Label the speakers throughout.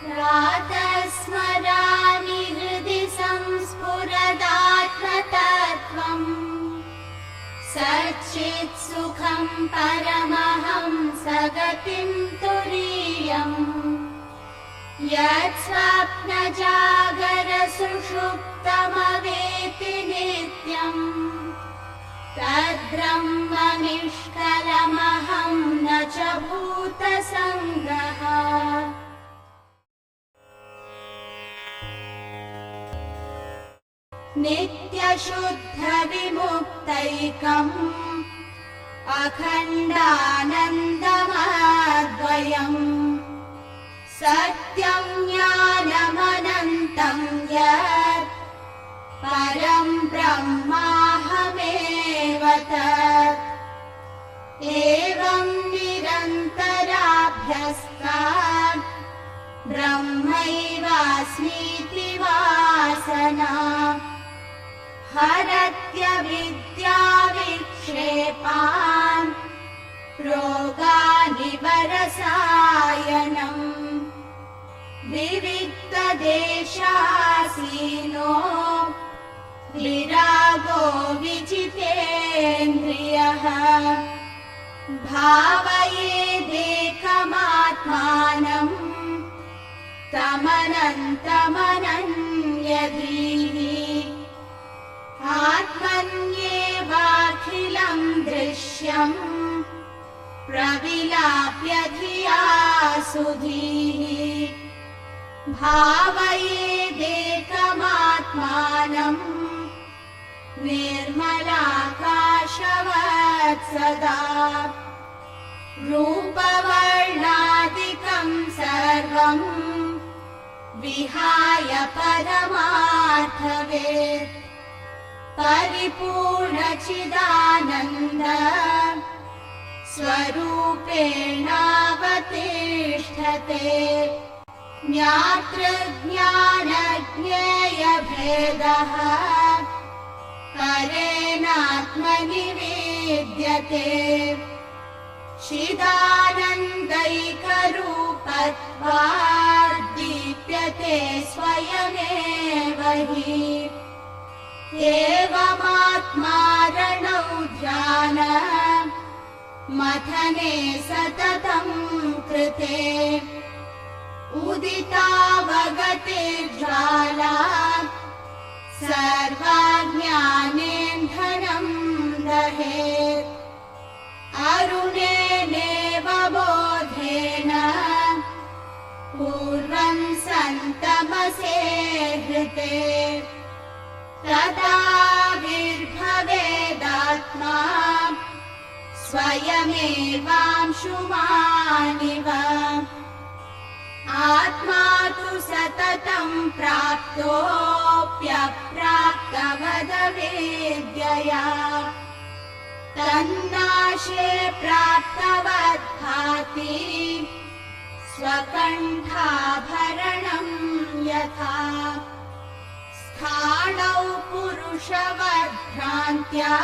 Speaker 1: प्रातस्मरामि हृदि संस्फुरदात्मतत्त्वम् सच्चित् सुखं परमहंस गतिं तुरीयम् यत् स्वप्नजागरसुषुप्तमवेति नित्यम् तद्ब्रह्म निष्कलमहं न च भूतसङ्गः। नित्यशुद्धविमुक्तैकम् अखण्डानन्दमद्वयम् सत्यं ज्ञानमनन्तं यत् परं ब्रह्माहमेव तत्। एवं निरन्तराभ्यस्तात् ब्रह्मैवास्मीति वासना हरत्यविद्याविक्षेपान् रोगानिवरसायनम् विविक्तदेशासीनो विरागो विजितेन्द्रियः भावयेदेकमात्मानं तमनन्तमनन्यधीः आत्मन्येवाखिलं दृश्यम् प्रविलाप्य धिया सुधीः भावयेदेकमात्मानं निर्मलाकाशवत् सदा रूपवर्णादिकं सर्वं विहाय परमार्थवेत् परिपूर्णचिदानन्द स्वरूपेणावतिष्ठते ज्ञातृज्ञानज्ञेयभेदः परेणात्मनि विद्यते चिदानन्दैकरूपत्वात् दीप्यते स्वयमेव हि एवमात्मारणौ ध्यान मथने सततं कृते उदितावगतिर्ज्वाला सर्वज्ञानेन्धनं दहेत् अरुणेनेव बोधेन पूर्वं सन्तमसे हृते तदा विर्भवेदात्मा स्वयमेवांशुमानिव आत्मा तु सततं प्राप्तोऽप्यप्राप्तवदवेद्यया तन्नाशे प्राप्तवद्भाति स्वकण्ठाभरणं यथा स्थाणौ पुरुषवद्भ्रान्त्या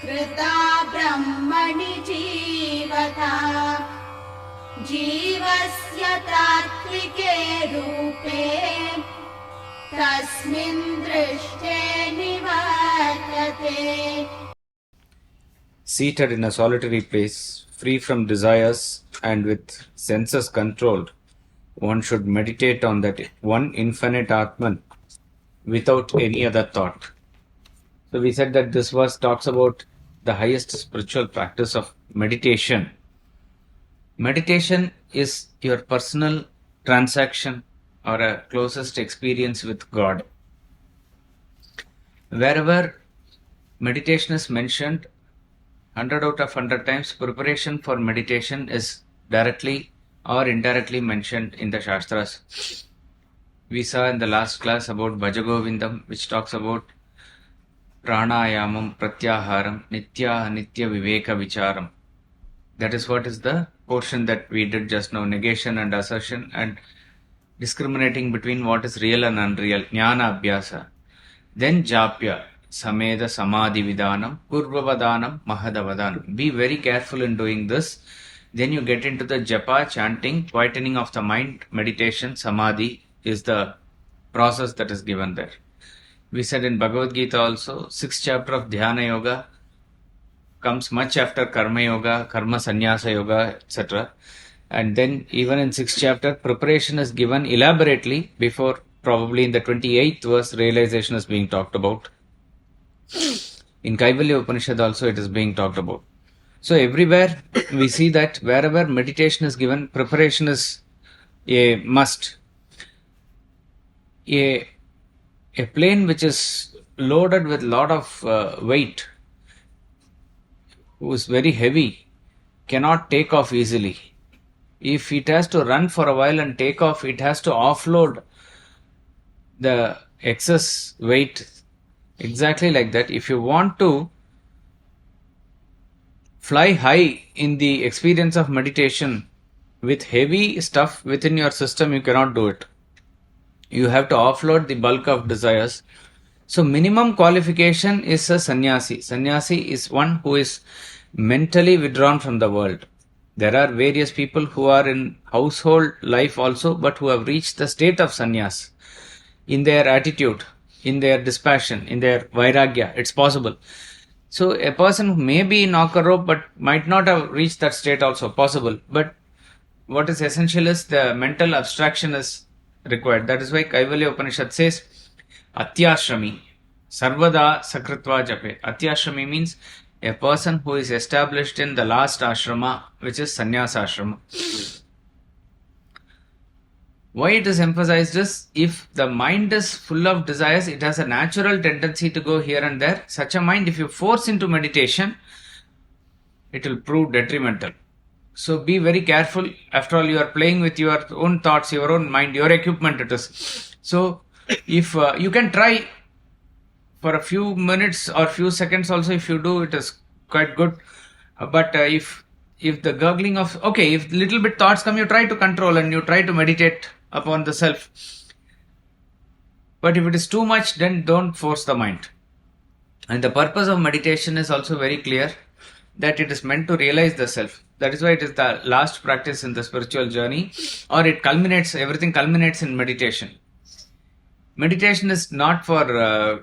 Speaker 1: कृता ब्रह्मणि जीवता जीवस्य तात्विके रूपे तस्मिन् दृष्टे निवर्तते.
Speaker 2: Seated in a solitary place, free from desires and with senses controlled, one should meditate on that one infinite Atman without any other thought. So we said that this verse talks about the highest spiritual practice of meditation. Meditation is your personal transaction or a closest experience with God. Wherever meditation is mentioned, 100 out of 100 times preparation for meditation is directly or indirectly mentioned in the Shastras. We saw in the last class about Bhajagovindam, which talks about pranayamam, pratyaharam, nitya anitya viveka vicharam. That is what is the portion that we did just now, negation and assertion and discriminating between what is real and unreal, jnana abhyasa. Then japya, sameda samadhi vidanam, purvavadanam, mahadavadanam. Be very careful in doing this. Then you get into the japa, chanting, quietening of the mind, meditation, samadhi is the process that is given there. We said in Bhagavad Gita also, 6th chapter of Dhyana Yoga comes much after Karma Yoga, Karma Sannyasa Yoga, etc. And then even in 6th chapter, preparation is given elaborately before probably in the 28th verse, realization is being talked about. In Kaivalya Upanishad also it is being talked about. So everywhere we see that wherever meditation is given, preparation is a must. A plane which is loaded with lot of weight, who is very heavy, cannot take off easily. If it has to run for a while and take off, it has to offload the excess weight. Exactly like that. If you want to fly high in the experience of meditation with heavy stuff within your system, you cannot do it. You have to offload the bulk of desires. So minimum qualification is a sannyasi. Sannyasi is one who is mentally withdrawn from the world. There are various people who are in household life also, but who have reached the state of sannyas in their attitude, in their dispassion, in their vairagya. It's possible. So a person who may be in Okaro but might not have reached that state also possible. But what is essential is the mental abstraction is required. That is why Kaivalya Upanishad says, Atyashrami, Sarvada Sakritva Jape. Atyashrami means a person who is established in the last ashrama, which is sannyasa ashrama. Why it is emphasized is, if the mind is full of desires, it has a natural tendency to go here and there. Such a mind, if you force into meditation, it will prove detrimental. So be very careful. After all, you are playing with your own thoughts, your own mind, your equipment it is. So if you can try for a few minutes or few seconds also, if you do, it is quite good. But if the gurgling of, if little bit thoughts come, you try to control and you try to meditate upon the self. But if it is too much, then don't force the mind. And the purpose of meditation is also very clear, that it is meant to realize the self. That is why it is the last practice in the spiritual journey, or everything culminates in meditation. Meditation is not for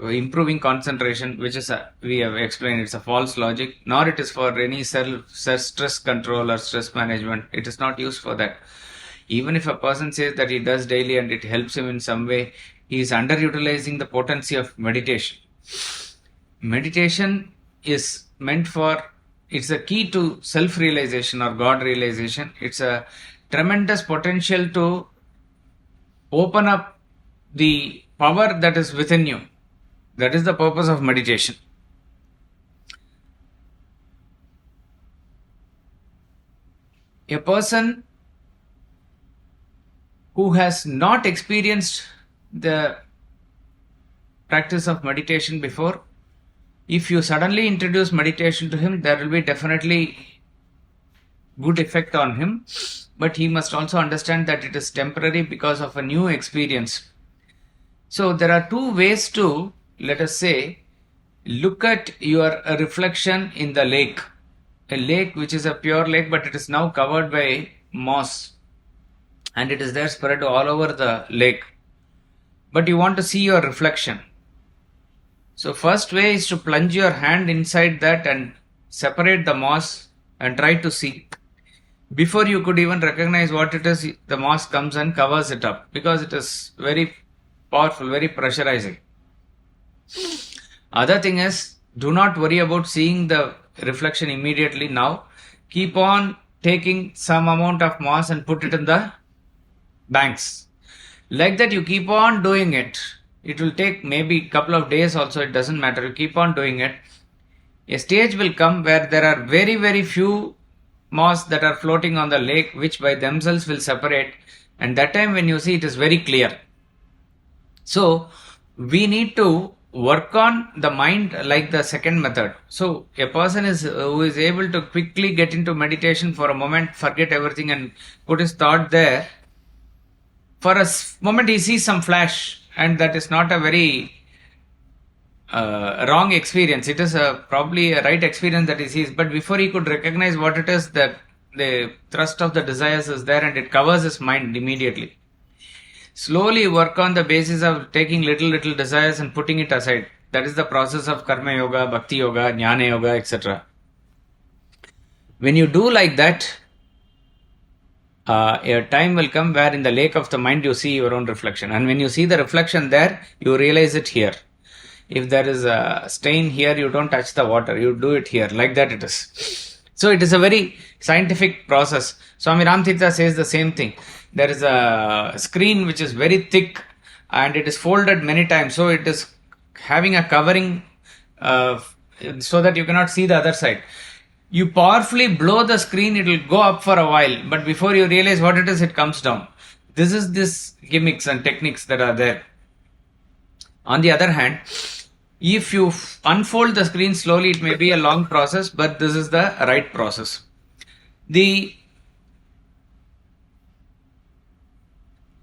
Speaker 2: improving concentration, which is, we have explained, it's a false logic, nor it is for any stress control or stress management. It is not used for that. Even if a person says that he does daily and it helps him in some way, he is underutilizing the potency of meditation. Meditation is meant for, it's a key to self-realization or God realization. It's a tremendous potential to open up the power that is within you. That is the purpose of meditation. A person who has not experienced the practice of meditation before, if you suddenly introduce meditation to him, there will be definitely good effect on him. But he must also understand that it is temporary because of a new experience. So there are two ways to, let us say, look at your reflection in the lake. A lake which is a pure lake, but it is now covered by moss. And it is there spread all over the lake. But you want to see your reflection. So first way is to plunge your hand inside that and separate the moss and try to see. Before you could even recognize what it is, the moss comes and covers it up, because it is very powerful, very pressurizing. Other thing is, do not worry about seeing the reflection immediately now. Keep on taking some amount of moss and put it in the banks. Like that, you keep on doing it. It will take maybe a couple of days also, it doesn't matter. You keep on doing it. A stage will come where there are very, very few moss that are floating on the lake, which by themselves will separate. And that time when you see, it is very clear. So we need to work on the mind like the second method. So a person who is able to quickly get into meditation for a moment, forget everything and put his thought there. For a moment he sees some flash, and that is not a very wrong experience. It is probably a right experience that he sees. But before he could recognize what it is, that the thrust of the desires is there and it covers his mind immediately. Slowly work on the basis of taking little desires and putting it aside. That is the process of karma yoga, bhakti yoga, jnana yoga, etc. When you do like that, a time will come where in the lake of the mind you see your own reflection. And when you see the reflection there, you realize it here. If there is a stain here, you don't touch the water, you do it here. Like that it is. So it is a very scientific process. Swami Ramtirtha says the same thing. There is a screen which is very thick and it is folded many times. So it is having a covering so that you cannot see the other side. You powerfully blow the screen, it will go up for a while. But before you realize what it is, it comes down. This is this gimmicks and techniques that are there. On the other hand, if you unfold the screen slowly, it may be a long process, but this is the right process. The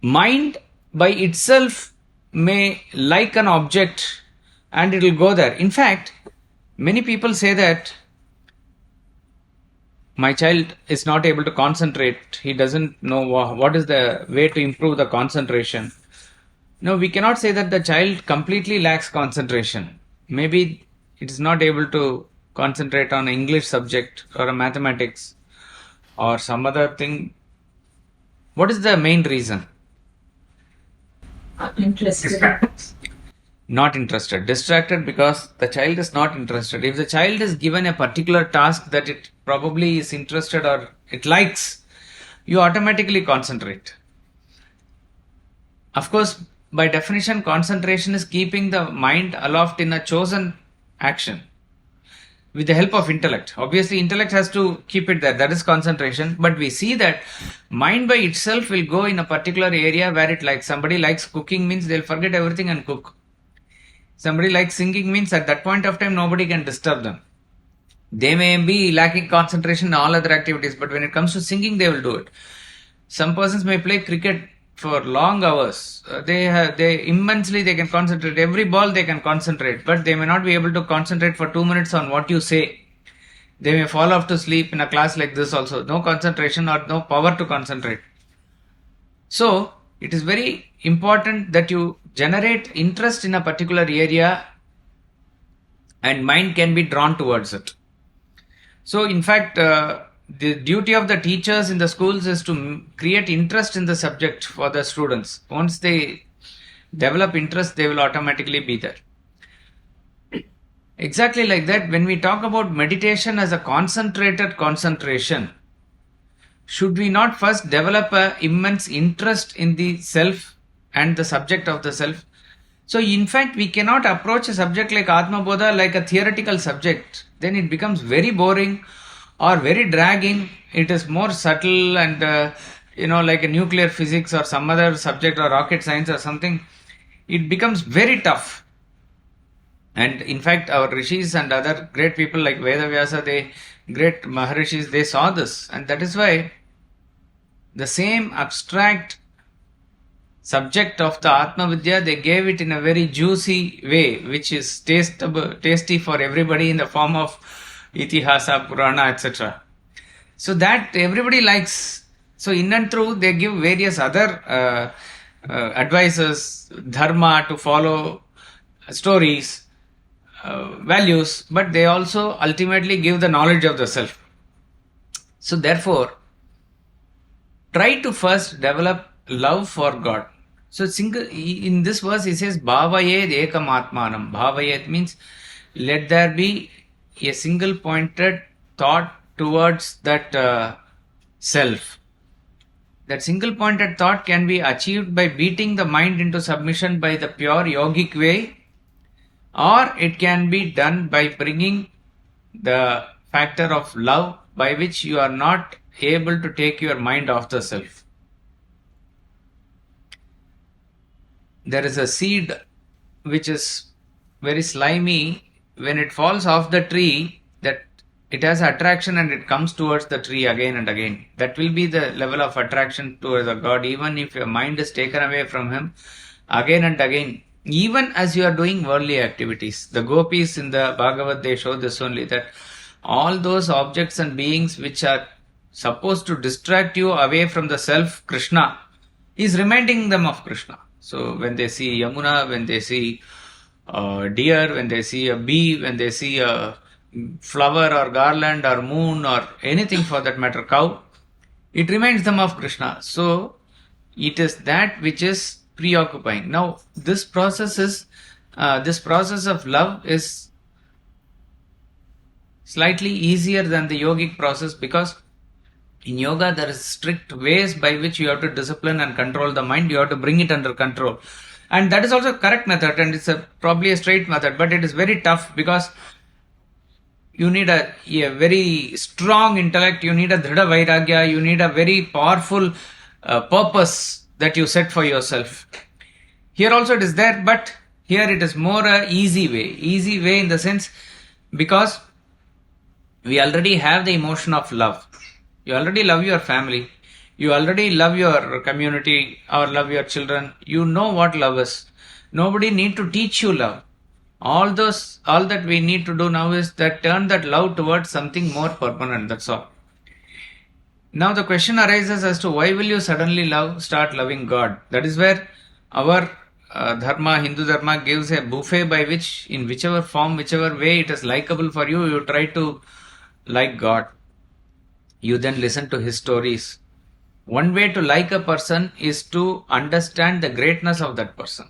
Speaker 2: mind by itself may like an object and it will go there. In fact, many people say that my child is not able to concentrate. He doesn't know what is the way to improve the concentration. No, we cannot say that the child completely lacks concentration. Maybe it is not able to concentrate on an English subject or a mathematics or some other thing. What is the main reason?
Speaker 3: Not interested.
Speaker 2: Not interested. Distracted because the child is not interested. If the child is given a particular task that it probably is interested or it likes, you automatically concentrate. Of course, by definition, concentration is keeping the mind aloft in a chosen action with the help of intellect. Obviously, intellect has to keep it there. That is concentration. But we see that mind by itself will go in a particular area where it likes. Somebody likes cooking means they'll forget everything and cook. Somebody likes singing means at that point of time nobody can disturb them. They may be lacking concentration in all other activities, but when it comes to singing, they will do it. Some persons may play cricket for long hours. They immensely they can concentrate. Every ball they can concentrate, but they may not be able to concentrate for 2 minutes on what you say. They may fall off to sleep in a class like this also. No concentration or no power to concentrate. So, it is very important that you generate interest in a particular area and mind can be drawn towards it. So, in fact, the duty of the teachers in the schools is to create interest in the subject for the students. Once they develop interest, they will automatically be there. Exactly like that, when we talk about meditation as a concentrated concentration, should we not first develop an immense interest in the self and the subject of the self? So, in fact, we cannot approach a subject like Atma Bodha like a theoretical subject. Then it becomes very boring or very dragging. It is more subtle and, like a nuclear physics or some other subject or rocket science or something. It becomes very tough. And in fact, our rishis and other great people like Vedavyasa, great Maharishis, they saw this. And that is why the same abstract subject of the Atma Vidya, they gave it in a very juicy way, which is tasty for everybody in the form of Itihasa, Purana, etc. So that everybody likes. So in and through, they give various other advices, dharma to follow, stories, values, but they also ultimately give the knowledge of the self. So therefore, try to first develop love for God. So in this verse he says, Bhavayed ekam atmanam. Bhavayed means let there be a single pointed thought towards that self. That single pointed thought can be achieved by beating the mind into submission by the pure yogic way, or it can be done by bringing the factor of love by which you are not able to take your mind off the self. There is a seed which is very slimy. When it falls off the tree, that it has attraction and it comes towards the tree again and again. That will be the level of attraction towards the God. Even if your mind is taken away from Him, again and again, even as you are doing worldly activities. The gopis in the Bhagavad, they show this only, that all those objects and beings which are supposed to distract you away from the self, Krishna, is reminding them of Krishna. So when they see Yamuna, when they see a deer, when they see a bee, when they see a flower or garland or moon or anything for that matter, cow, it reminds them of Krishna. So it is that which is preoccupying. Now this process of love is slightly easier than the yogic process, because in yoga there is strict ways by which you have to discipline and control the mind. You have to bring it under control, and that is also a correct method, and it's probably a straight method, but it is very tough because you need a very strong intellect, you need a dhrida vairagya, you need a very powerful purpose that you set for yourself. Here also it is there, but here it is more a easy way in the sense, because we already have the emotion of love. You already love your family. You already love your community or love your children. You know what love is. Nobody need to teach you love. All that we need to do now is that turn that love towards something more permanent. That's all. Now the question arises as to why will you suddenly start loving God? That is where our Hindu Dharma gives a buffet by which, in whichever form, whichever way it is likable for you, you try to like God. You then listen to his stories. One way to like a person is to understand the greatness of that person.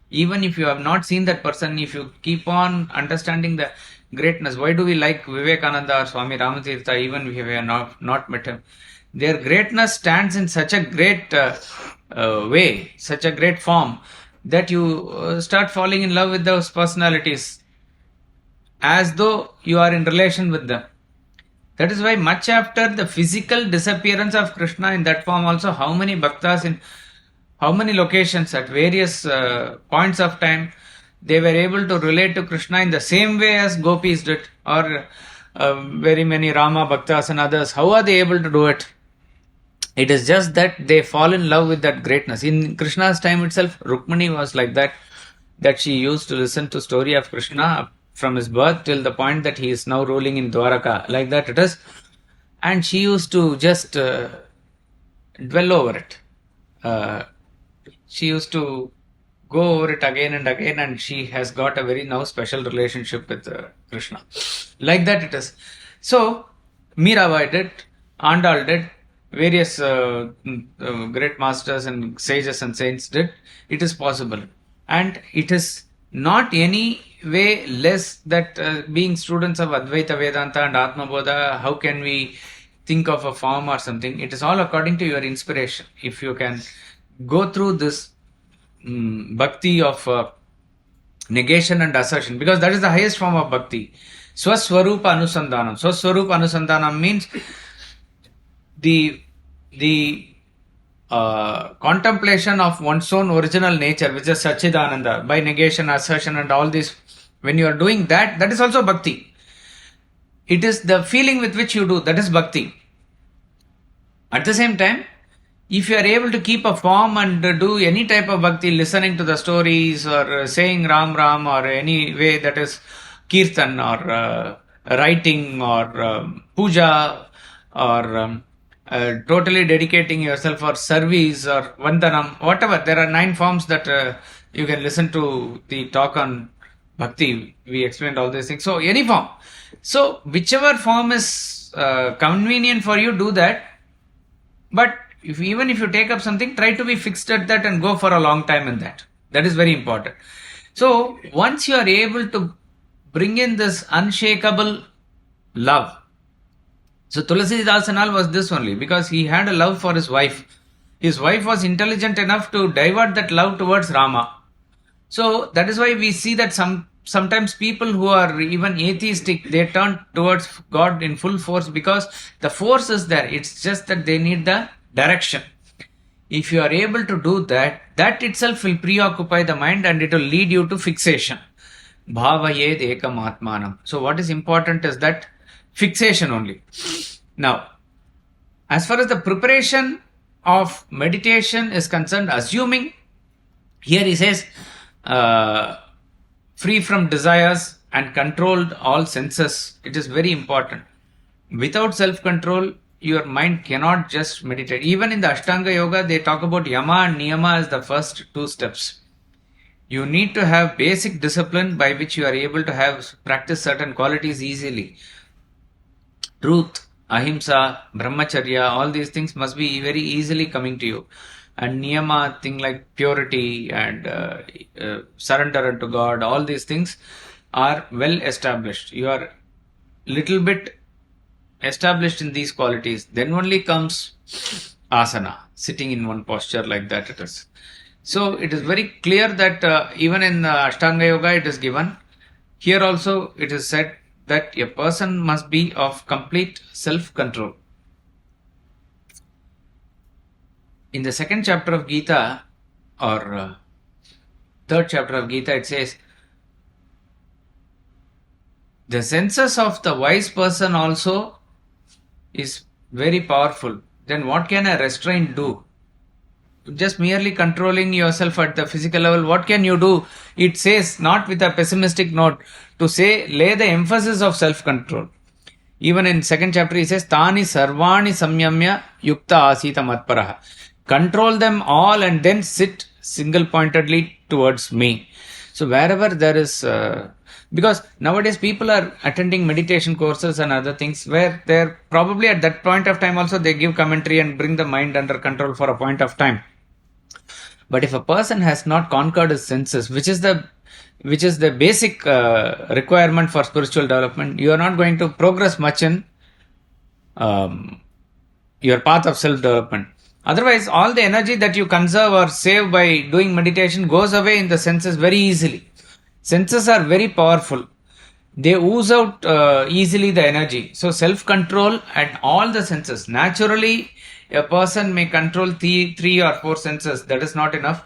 Speaker 2: Even if you have not seen that person, if you keep on understanding the greatness, why do we like Vivekananda or Swami Ramatirtha even if we have not met him? Their greatness stands in such a great way, such a great form, that you start falling in love with those personalities as though you are in relation with them. That is why much after the physical disappearance of Krishna in that form also, how many bhaktas in how many locations at various points of time, they were able to relate to Krishna in the same way as gopis did, or very many Rama bhaktas and others. How are they able to do it? It is just that they fall in love with that greatness. In Krishna's time itself, Rukmini was like that she used to listen to story of Krishna from his birth till the point that he is now ruling in Dwaraka. Like that it is. And she used to just dwell over it. She used to go over it again and again, and she has got a very now special relationship with Krishna. Like that it is. So, Mirabai did, Andal did, various great masters and sages and saints did. It is possible. And it is not any way less that being students of Advaita Vedanta and Atma Bodha, how can we think of a form or something? It is all according to your inspiration. If you can go through this bhakti of negation and assertion, because that is the highest form of bhakti. Swaswarupa Anusandhanam. Swaswarupa Anusandhanam means the contemplation of one's own original nature, which is Satchidananda, by negation, assertion and all this. When you are doing that, that is also bhakti. It is the feeling with which you do, that is bhakti. At the same time, if you are able to keep a form and do any type of bhakti, listening to the stories or saying Ram Ram or any way that is kirtan or writing or puja or totally dedicating yourself for service or vandanam, whatever. There are 9 forms that you can listen to the talk on bhakti. We explained all these things. So any form. So whichever form is convenient for you, do that. But even if you take up something, try to be fixed at that and go for a long time in that. That is very important. So once you are able to bring in this unshakable love. So Tulasidas and all was this only, because he had a love for his wife. His wife was intelligent enough to divert that love towards Rama. So that is why we see that sometimes people who are even atheistic, they turn towards God in full force, because the force is there. It's just that they need the direction. If you are able to do that, that itself will preoccupy the mind and it will lead you to fixation. Bhavayed ekam atmanam. So what is important is that fixation only. Now, as far as the preparation of meditation is concerned, assuming, here he says, free from desires and controlled all senses. It is very important. Without self-control, your mind cannot just meditate. Even in the Ashtanga Yoga, they talk about Yama and Niyama as the first two steps. You need to have basic discipline by which you are able to practice certain qualities easily. Truth, ahimsa, brahmacharya, all these things must be very easily coming to you. And niyama, thing like purity and surrender unto God, all these things are well established. You are little bit established in these qualities. Then only comes asana, sitting in one posture like that it is. So it is very clear that even in Ashtanga Yoga it is given. Here also it is said that a person must be of complete self-control. In the second chapter of Gita, or third chapter of Gita, it says, the senses of the wise person also is very powerful. Then what can a restraint do? Just merely controlling yourself at the physical level, what can you do? It says, not with a pessimistic note, to say, lay the emphasis of self-control. Even in second chapter, he says, Tani sarvani samyamya yukta asita matparaha. Control them all and then sit single-pointedly towards me. So wherever there is, because nowadays people are attending meditation courses and other things where they're probably at that point of time also they give commentary and bring the mind under control for a point of time. But if a person has not conquered his senses, which is the basic requirement for spiritual development, you are not going to progress much in your path of self-development. Otherwise, all the energy that you conserve or save by doing meditation goes away in the senses very easily. Senses are very powerful. They ooze out easily the energy. So self-control and all the senses. Naturally, a person may control three or four senses. That is not enough.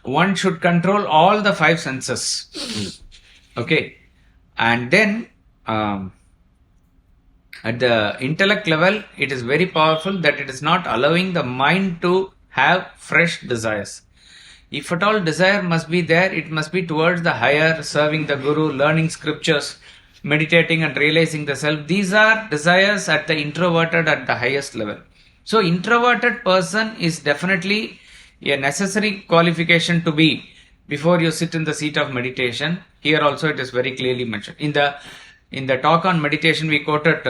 Speaker 2: One should control all the five senses. Okay. And then at the intellect level, it is very powerful that it is not allowing the mind to have fresh desires. If at all desire must be there, it must be towards the higher, serving the Guru, learning scriptures, meditating and realizing the self. These are desires at the introverted at the highest level. So introverted person is definitely a necessary qualification to be before you sit in the seat of meditation. Here also it is very clearly mentioned. In the talk on meditation, we quoted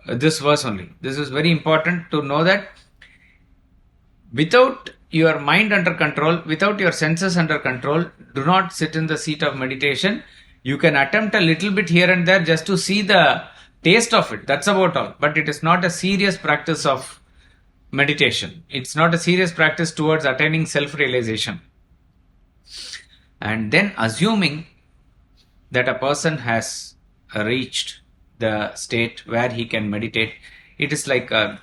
Speaker 2: this verse only. This is very important to know that without your mind under control, without your senses under control, do not sit in the seat of meditation. You can attempt a little bit here and there just to see the taste of it. That's about all. But it is not a serious practice of meditation. It's not a serious practice towards attaining self-realization. And then assuming that a person has reached the state where he can meditate, it is like a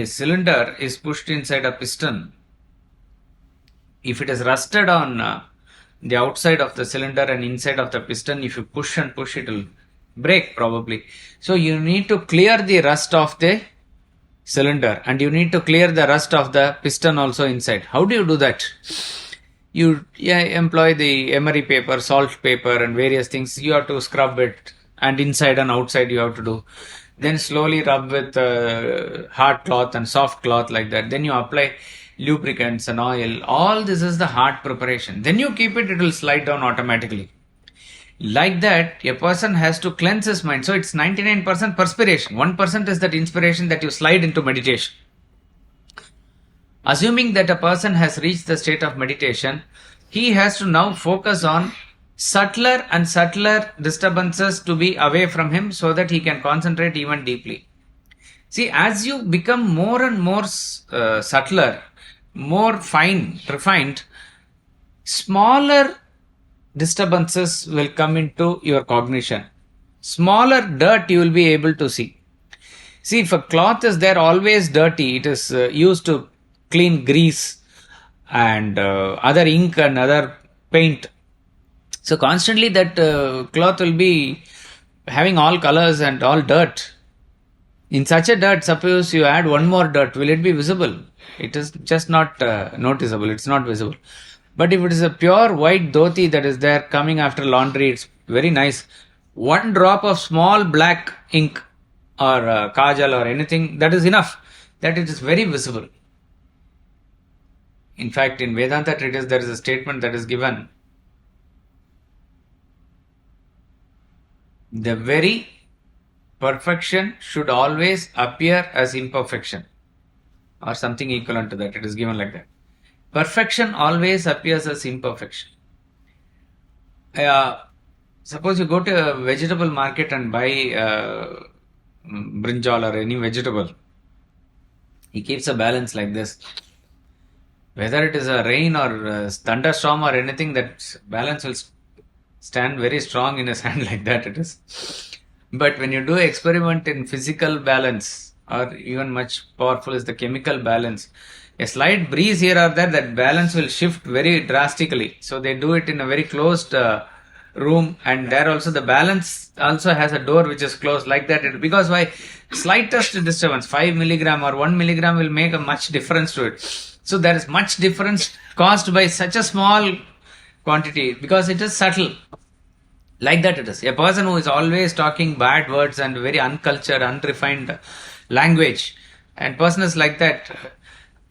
Speaker 2: cylinder is pushed inside a piston. If it is rusted on the outside of the cylinder and inside of the piston, if you push and push, it will break probably. So you need to clear the rust of the cylinder and you need to clear the rust of the piston also inside. How do you do that? You employ the emery paper, salt paper and various things. You have to scrub it, and inside and outside you have to do. Then slowly rub with hard cloth and soft cloth like that. Then you apply lubricants and oil. All this is the hard preparation. Then you keep it, it will slide down automatically. Like that, a person has to cleanse his mind. So it's 99% perspiration. 1% is that inspiration that you slide into meditation. Assuming that a person has reached the state of meditation, he has to now focus on subtler and subtler disturbances to be away from him so that he can concentrate even deeply. See, as you become more and more subtler, more refined, smaller disturbances will come into your cognition. Smaller dirt you will be able to see. See, if a cloth is there always dirty, it is used to clean grease and other ink and other paint. So constantly that cloth will be having all colors and all dirt. In such a dirt, suppose you add one more dirt, will it be visible? It is just not noticeable, it's not visible. But if it is a pure white dhoti that is there coming after laundry, it's very nice. one drop of small black ink or kajal or anything, that is enough, that it is very visible. In fact, in Vedanta treatise, there is a statement that is given. The very perfection should always appear as imperfection, or something equivalent to that. It is given like that. Perfection always appears as imperfection. Suppose you go to a vegetable market and buy brinjal or any vegetable. He keeps a balance like this. Whether it is a rain or a thunderstorm or anything, that balance will stand very strong in his hand like that it is. But when you do experiment in physical balance, or even much powerful is the chemical balance, a slight breeze here or there, that balance will shift very drastically. So they do it in a very closed room, and there also the balance also has a door which is closed like that. Because why? Slightest disturbance, 5 milligram or 1 milligram will make a much difference to it. So there is much difference caused by such a small quantity, because it is subtle. Like that it is. A person who is always talking bad words and very uncultured, unrefined language, and person is like that,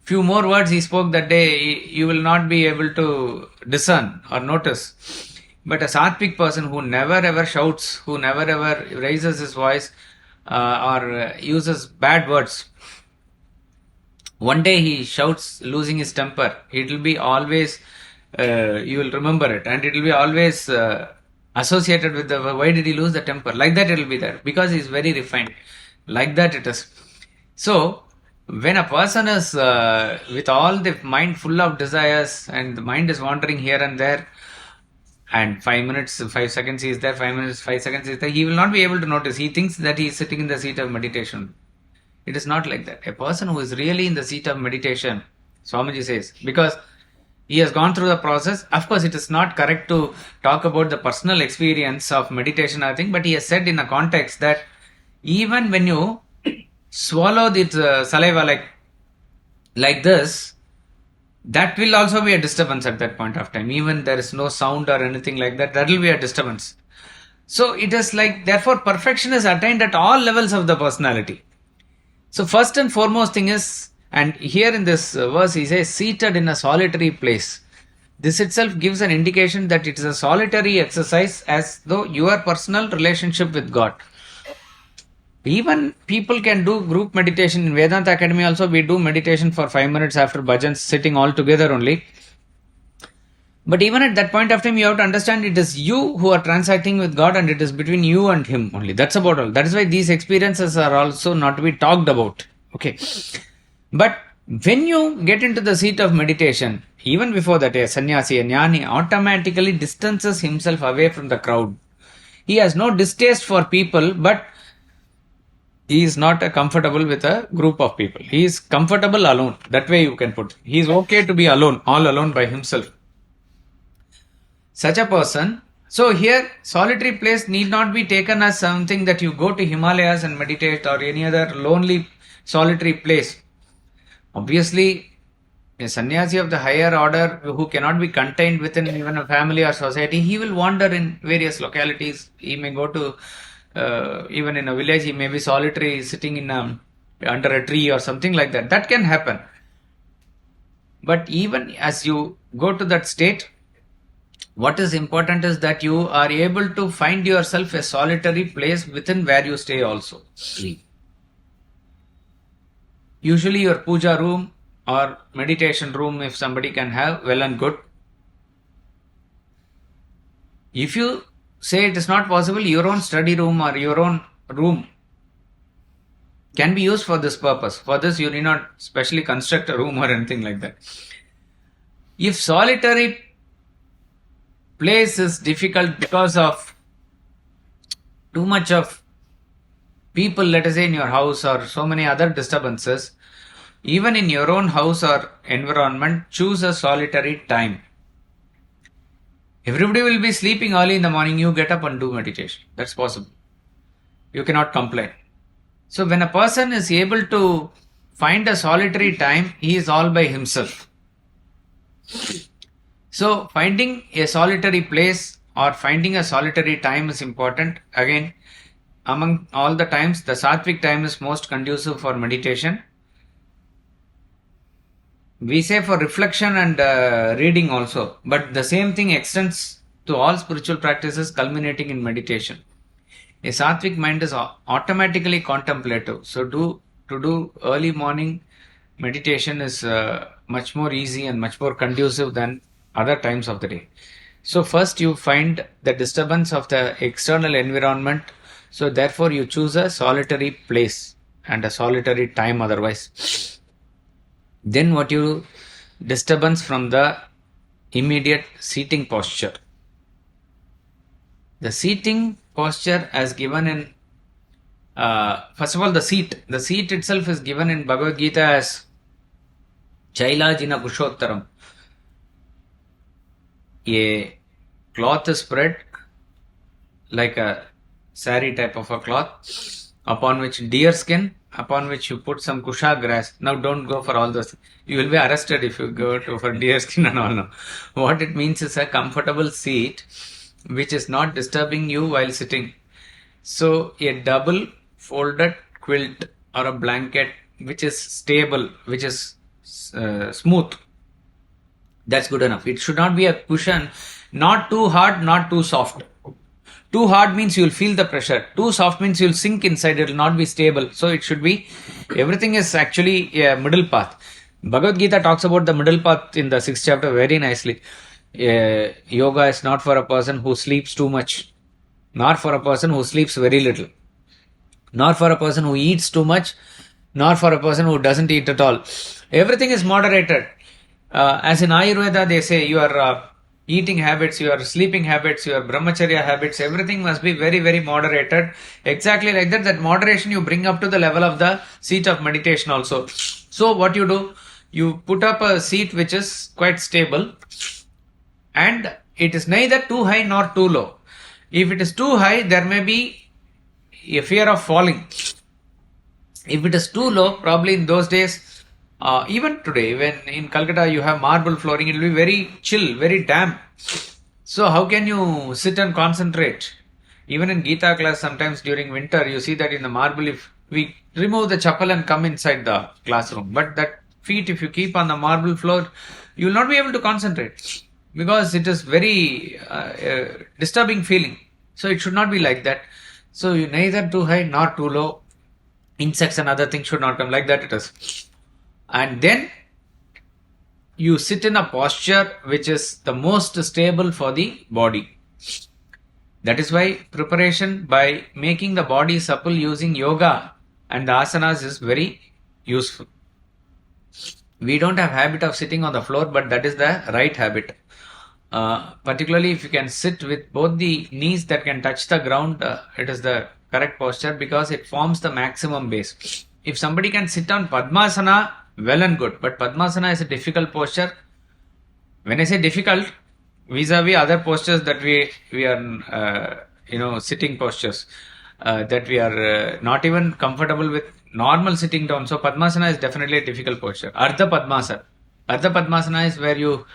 Speaker 2: few more words he spoke that day, you will not be able to discern or notice. But a sattvic person who never ever shouts, who never ever raises his voice or uses bad words, one day he shouts losing his temper, it will be always, you will remember it, and it will be always associated with the why did he lose the temper, like that it will be there, because he is very refined, like that it is. So when a person is with all the mind full of desires and the mind is wandering here and there, and 5 minutes, 5 seconds he is there, 5 minutes, 5 seconds he is there, he will not be able to notice. He thinks that he is sitting in the seat of meditation. It is not like that. A person who is really in the seat of meditation, Swamiji says, because he has gone through the process. Of course, it is not correct to talk about the personal experience of meditation, I think, but he has said in a context that even when you swallow the saliva like this, that will also be a disturbance at that point of time. Even there is no sound or anything like that, that will be a disturbance. So it is like, therefore, perfection is attained at all levels of the personality. So first and foremost thing is, and here in this verse he says, seated in a solitary place. This itself gives an indication that it is a solitary exercise, as though your personal relationship with God. Even people can do group meditation. In Vedanta Academy also we do meditation for 5 minutes after bhajans, sitting all together only. But even at that point of time, you have to understand it is you who are transacting with God, and it is between you and Him only. That's about all. That is why these experiences are also not to be talked about. Okay. But when you get into the seat of meditation, even before that, a sannyasi, a jnani automatically distances himself away from the crowd. He has no distaste for people, but he is not comfortable with a group of people. He is comfortable alone. That way you can put. He is okay to be alone, all alone by himself. Such a person. So here, solitary place need not be taken as something that you go to Himalayas and meditate, or any other lonely solitary place. Obviously, a sannyasi of the higher order who cannot be contained within even a family or society, he will wander in various localities. He may go to, even in a village, he may be solitary, sitting in under a tree or something like that. That can happen. But even as you go to that state, what is important is that you are able to find yourself a solitary place within where you stay also. Usually your puja room or meditation room, if somebody can have, well and good. If you say it is not possible, your own study room or your own room can be used for this purpose. For this, you need not specially construct a room or anything like that. If solitary place is difficult because of too much of people, let us say in your house, or so many other disturbances, even in your own house or environment, choose a solitary time. Everybody will be sleeping early in the morning, you get up and do meditation. That's possible. You cannot complain. So when a person is able to find a solitary time, he is all by himself. So finding a solitary place or finding a solitary time is important. Again, among all the times, the sattvic time is most conducive for meditation. We say for reflection and reading also, but the same thing extends to all spiritual practices culminating in meditation. A sattvic mind is automatically contemplative, so to do early morning meditation is much more easy and much more conducive than other times of the day. So first you find the disturbance of the external environment, so therefore you choose a solitary place and a solitary time otherwise. Then what you disturbance from the immediate seating posture. The seating posture as given in first of all the seat itself is given in Bhagavad Gita as Chailajina Kushottaram. A cloth is spread like a sari type of a cloth, upon which deer skin, upon which you put some kusha grass. Now don't go for all those. You will be arrested if you go for deer skin and all. No. What it means is a comfortable seat which is not disturbing you while sitting. So a double folded quilt or a blanket which is stable, which is smooth. That's good enough. It should not be a cushion, not too hard, not too soft. Too hard means you'll feel the pressure. Too soft means you'll sink inside. It will not be stable. So it should be, everything is actually a middle path. Bhagavad Gita talks about the middle path in the 6th chapter very nicely. Yoga is not for a person who sleeps too much, nor for a person who sleeps very little, nor for a person who eats too much, nor for a person who doesn't eat at all. Everything is moderated. As in Ayurveda, they say your eating habits, your sleeping habits, your brahmacharya habits, everything must be very, very moderated. Exactly like that, that moderation you bring up to the level of the seat of meditation also. So what you do, you put up a seat which is quite stable and it is neither too high nor too low. If it is too high, there may be a fear of falling. If it is too low, probably in those days, even today, when in Calcutta you have marble flooring, it will be very chill, very damp. So how can you sit and concentrate? Even in Gita class, sometimes during winter, you see that in the marble, if we remove the chapel and come inside the classroom, but that feet, if you keep on the marble floor, you will not be able to concentrate because it is very disturbing feeling. So it should not be like that. So you neither too high nor too low. Insects and other things should not come, like that it is. And then you sit in a posture which is the most stable for the body. That is why preparation by making the body supple using yoga and the asanas is very useful. We don't have habit of sitting on the floor, but that is the right habit. Particularly if you can sit with both the knees that can touch the ground, it is the correct posture because it forms the maximum base. If somebody can sit on Padmasana, well and good, but Padmasana is a difficult posture. When I say difficult, vis-a-vis other postures that we are sitting postures that we are not even comfortable with normal sitting down. So Padmasana is definitely a difficult posture. Ardha Padmasana is where you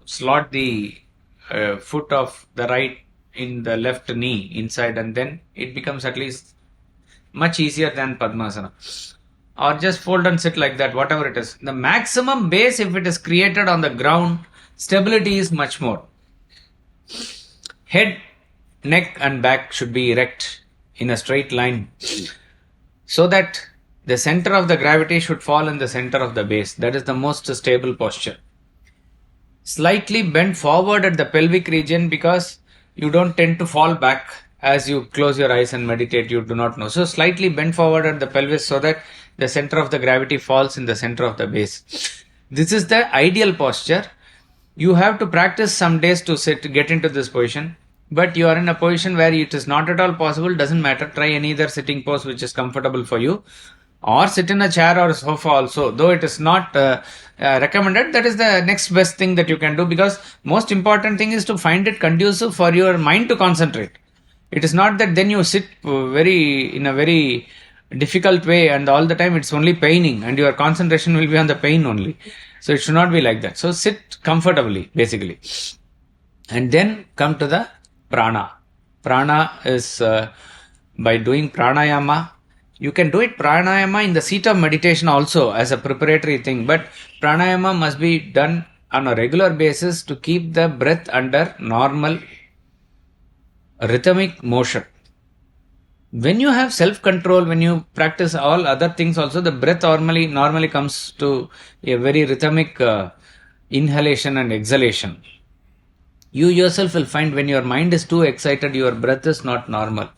Speaker 2: slot the foot of the right in the left knee inside, and then it becomes at least much easier than Padmasana. Or just fold and sit like that, whatever it is. The maximum base, if it is created on the ground, stability is much more. Head, neck and back should be erect in a straight line so that the center of the gravity should fall in the center of the base. That is the most stable posture. Slightly bend forward at the pelvic region because you don't tend to fall back as you close your eyes and meditate. You do not know. So slightly bend forward at the pelvis so that the center of the gravity falls in the center of the base. This is the ideal posture. You have to practice some days to get into this position. But you are in a position where it is not at all possible. Doesn't matter. Try any other sitting pose which is comfortable for you. Or sit in a chair or a sofa also. Though it is not recommended, that is the next best thing that you can do, because most important thing is to find it conducive for your mind to concentrate. It is not that then you sit in a very difficult way and all the time it's only paining and your concentration will be on the pain only. So it should not be like that. So sit comfortably, basically. And then come to the prana. Prana is by doing pranayama. You can do it pranayama in the seat of meditation also as a preparatory thing, but pranayama must be done on a regular basis to keep the breath under normal rhythmic motion. When you have self-control, when you practice all other things also, the breath normally comes to a very rhythmic inhalation and exhalation. You yourself will find when your mind is too excited, your breath is not normal.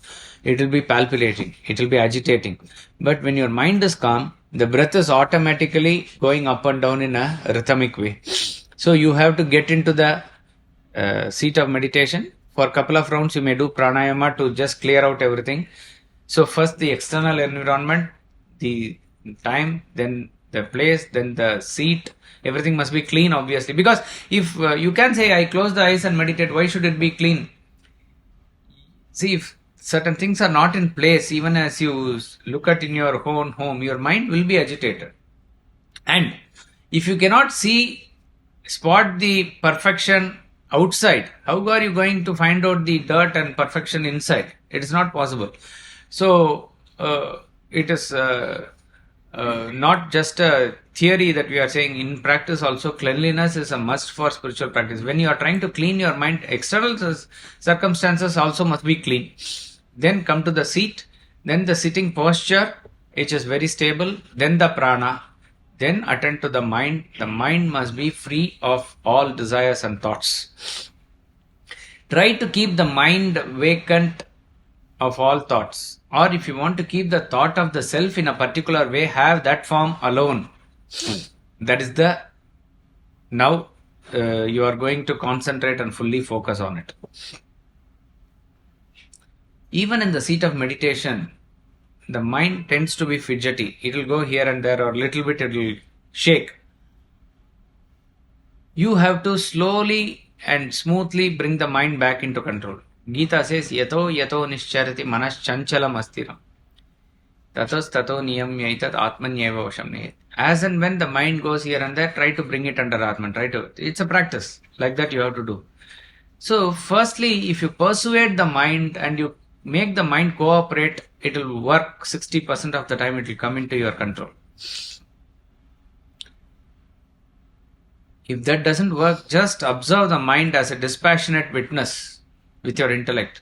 Speaker 2: It will be palpitating, it will be agitating. But when your mind is calm, the breath is automatically going up and down in a rhythmic way. So you have to get into the seat of meditation. For a couple of rounds, you may do pranayama to just clear out everything. So first the external environment, the time, then the place, then the seat. Everything must be clean, obviously. Because if you can say, I close the eyes and meditate, why should it be clean? See, if certain things are not in place, even as you look at in your own home, your mind will be agitated. And if you cannot spot the perfection outside, how are you going to find out the dirt and perfection inside? It is not possible. So, it is not just a theory that we are saying. In practice also, cleanliness is a must for spiritual practice. When you are trying to clean your mind, external circumstances also must be clean. Then come to the seat, then the sitting posture, which is very stable, then the prana, then attend to the mind. The mind must be free of all desires and thoughts. Try to keep the mind vacant of all thoughts. Or if you want to keep the thought of the self in a particular way, have that form alone. That is the now you are going to concentrate and fully focus on it. Even in the seat of meditation, the mind tends to be fidgety. It will go here and there, or little bit it will shake. You have to slowly and smoothly bring the mind back into control. Gita says, Yato nischarati manas chanchalam astiram. Tatos tato niyamyaitat atmanyeva vasham niyat. As and when the mind goes here and there, try to bring it under Atman. It's a practice. Like that you have to do. So, firstly, if you persuade the mind and you make the mind cooperate, it will work 60% of the time, it will come into your control. If that doesn't work, just observe the mind as a dispassionate witness with your intellect.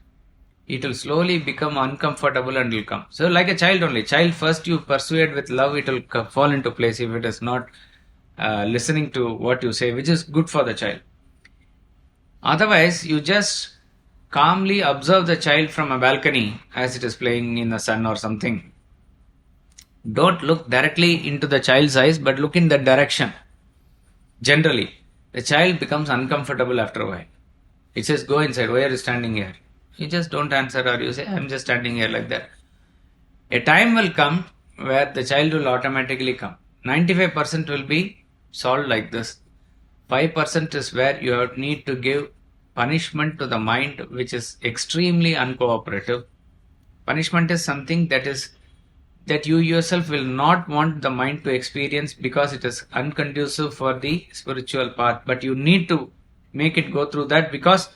Speaker 2: It will slowly become uncomfortable and will come. So like a child only. Child first you persuade with love, it will fall into place if it is not listening to what you say, which is good for the child. Otherwise, you just calmly observe the child from a balcony as it is playing in the sun or something. Don't look directly into the child's eyes, but look in that direction. Generally, the child becomes uncomfortable after a while. It says, go inside, why are you standing here? You just don't answer, or you say, I'm just standing here, like that. A time will come where the child will automatically come. 95% will be solved like this. 5% is where you need to give punishment to the mind, which is extremely uncooperative. Punishment is something that you yourself will not want the mind to experience because it is unconducive for the spiritual path. But you need to make it go through that because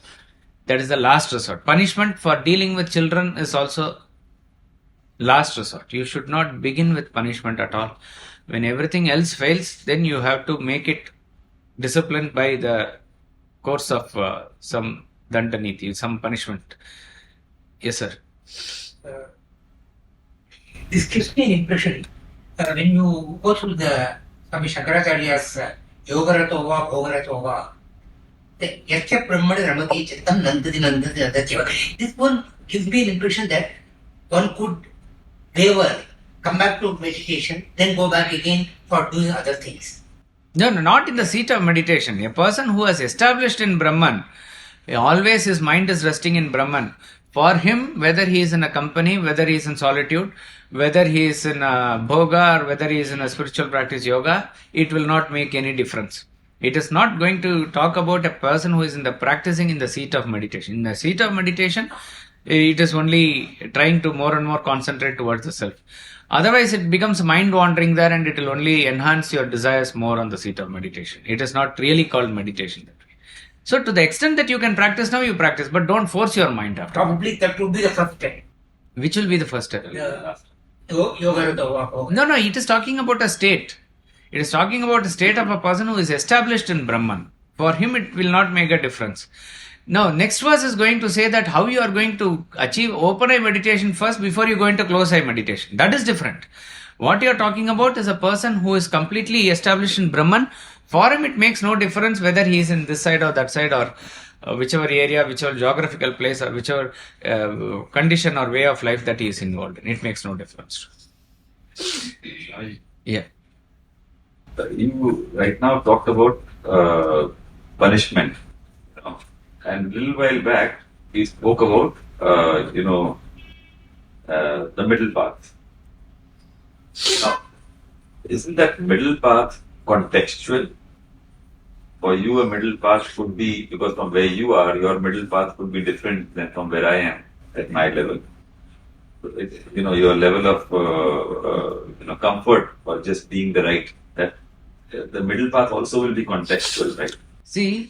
Speaker 2: that is the last resort. Punishment for dealing with children is also last resort. You should not begin with punishment at all. When everything else fails, then you have to make it disciplined by the course of some dandaniti, some punishment. Yes, sir.
Speaker 3: This gives me an impression. When you go through the Swami Shankaracharya's Yogaratova, Bhogaratova, the Yatya Brahmana Ramati Chitam Nandati Nandati. This one gives me an impression that one could waver, come back to meditation, then go back again for doing other things.
Speaker 2: No, not in the seat of meditation. A person who has established in Brahman, always his mind is resting in Brahman. For him, whether he is in a company, whether he is in solitude, whether he is in a bhoga or whether he is in a spiritual practice yoga, it will not make any difference. It is not going to talk about a person who is practicing in the seat of meditation. In the seat of meditation, it is only trying to more and more concentrate towards the self. Otherwise, it becomes mind wandering there and it will only enhance your desires more on the seat of meditation. It is not really called meditation that way. So to the extent that you can practice now, you practice, but don't force your mind after.
Speaker 3: Probably that would be the first step.
Speaker 2: Which will be the first step?
Speaker 3: Yoga Rata.
Speaker 2: No, it is talking about a state. It is talking about a state of a person who is established in Brahman. For him, it will not make a difference. Now, next verse is going to say that how you are going to achieve open eye meditation first before you go into close eye meditation. That is different. What you are talking about is a person who is completely established in Brahman. For him, it makes no difference whether he is in this side or that side, or whichever area, whichever geographical place, or whichever condition or way of life that he is involved in. It makes no difference. Yeah.
Speaker 4: You right now talked about punishment, and a little while back we spoke about the middle path. Now, isn't that middle path contextual? For you, a middle path could be, because from where you are, your middle path could be different than from where I am at my level. Your level of comfort or just being the right. That the middle path also will be contextual, right?
Speaker 2: See,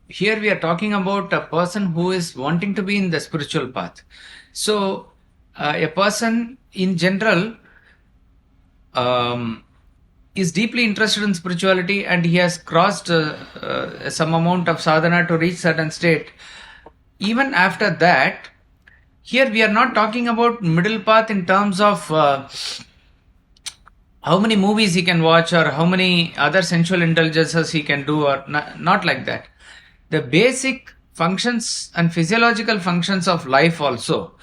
Speaker 2: here we are talking about a person who is wanting to be in the spiritual path. So, a person in general is deeply interested in spirituality, and he has crossed some amount of sadhana to reach certain state. Even after that, here we are not talking about middle path in terms of how many movies he can watch or how many other sensual indulgences he can do, or not like that. The basic functions and physiological functions of life also.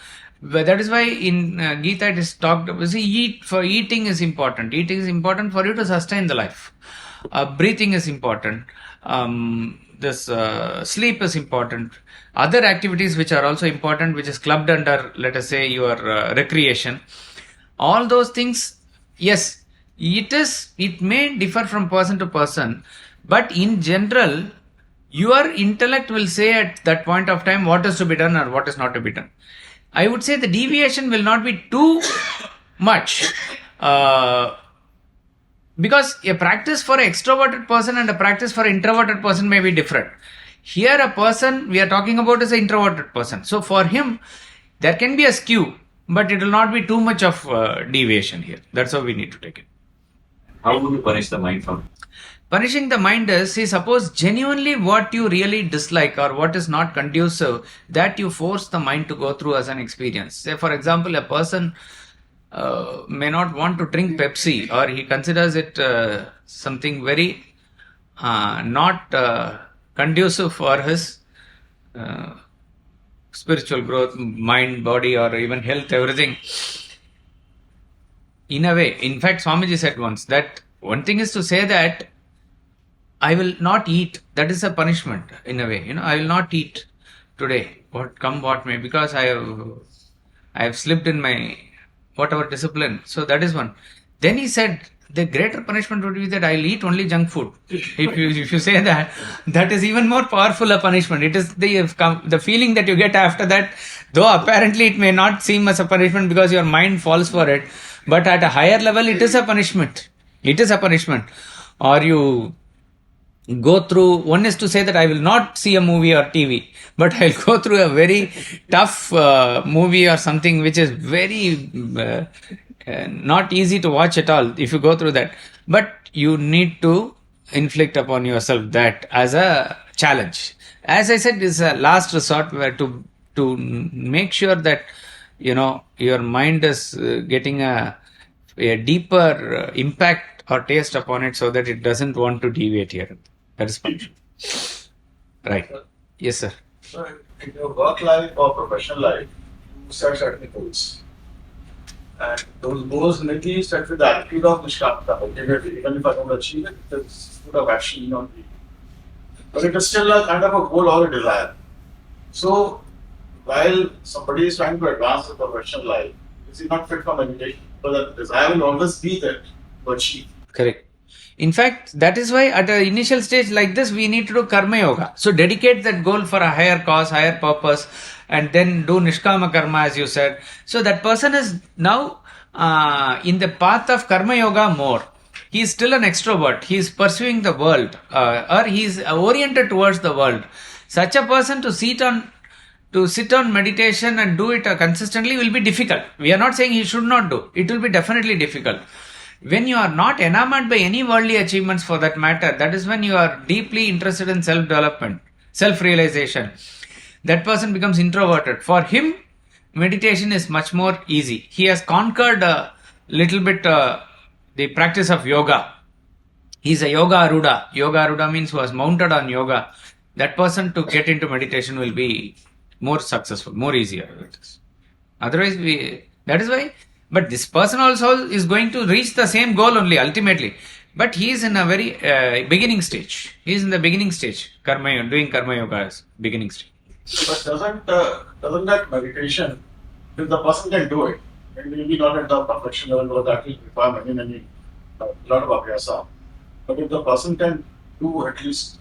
Speaker 2: That is why in Gita it is talked about, eating is important. Eating is important for you to sustain the life. Breathing is important. Sleep is important. Other activities which are also important, which is clubbed under, let us say, your recreation. All those things, yes, it may differ from person to person, but in general, your intellect will say at that point of time what is to be done or what is not to be done. I would say the deviation will not be too much, because a practice for an extroverted person and a practice for an introverted person may be different. Here a person we are talking about is an introverted person. So for him, there can be a skew, but it will not be too much of deviation here. That's how we need to take it.
Speaker 4: How would you punish the mind from?
Speaker 2: Punishing the mind is, see, suppose genuinely what you really dislike or what is not conducive, that you force the mind to go through as an experience. Say, for example, a person may not want to drink Pepsi, or he considers it something very not conducive for his spiritual growth, mind, body, or even health, everything. In a way, in fact, Swamiji said once that one thing is to say that I will not eat. That is a punishment in a way. I will not eat today, what may, because I have slipped in my whatever discipline. So that is one. Then he said the greater punishment would be that I'll eat only junk food. If you say that, that is even more powerful a punishment. It is the feeling that you get after that, though apparently it may not seem as a punishment because your mind falls for it, but at a higher level it is a punishment. It is a punishment. Or you go through, one is to say that I will not see a movie or TV, but I'll go through a very tough movie or something which is very not easy to watch at all if you go through that. But you need to inflict upon yourself that as a challenge. As I said, this is a last resort where to make sure that your mind is getting a deeper impact or taste upon it, so that it doesn't want to deviate here. That is punishment. Right. Yes, sir.
Speaker 5: So in your work life or professional life, you set certain goals. And those goals may be set with the attitude of Nishkamata. Even if I don't achieve it, it's good of action on me. But it is still a kind of a goal or a desire. So while somebody is trying to advance in professional life, is he not fit for meditation? But the desire will always be there to achieve.
Speaker 2: Correct. In fact, that is why at an initial stage like this, we need to do karma yoga. So dedicate that goal for a higher cause, higher purpose, and then do nishkama karma, as you said. So that person is now in the path of karma yoga more. he is still an extrovert. He is pursuing the world, or he is oriented towards the world. Such a person to sit on meditation and do it consistently will be difficult. We are not saying he should not do. It will be definitely difficult. When you are not enamored by any worldly achievements for that matter, that is when you are deeply interested in self-development, self-realization. That person becomes introverted. For him, meditation is much more easy. He has conquered a little bit the practice of yoga. He is a yoga aruda. Yoga aruda means who has mounted on yoga. That person to get into meditation will be more successful, more easier. Otherwise, that is why. But this person also is going to reach the same goal only ultimately. But he is in a very beginning stage. He is in the beginning stage. Doing karma yoga is beginning stage.
Speaker 5: But doesn't that meditation, if the person can do it, maybe not at the perfection level, because that will require many lot of abhyasa. But if the person can do at least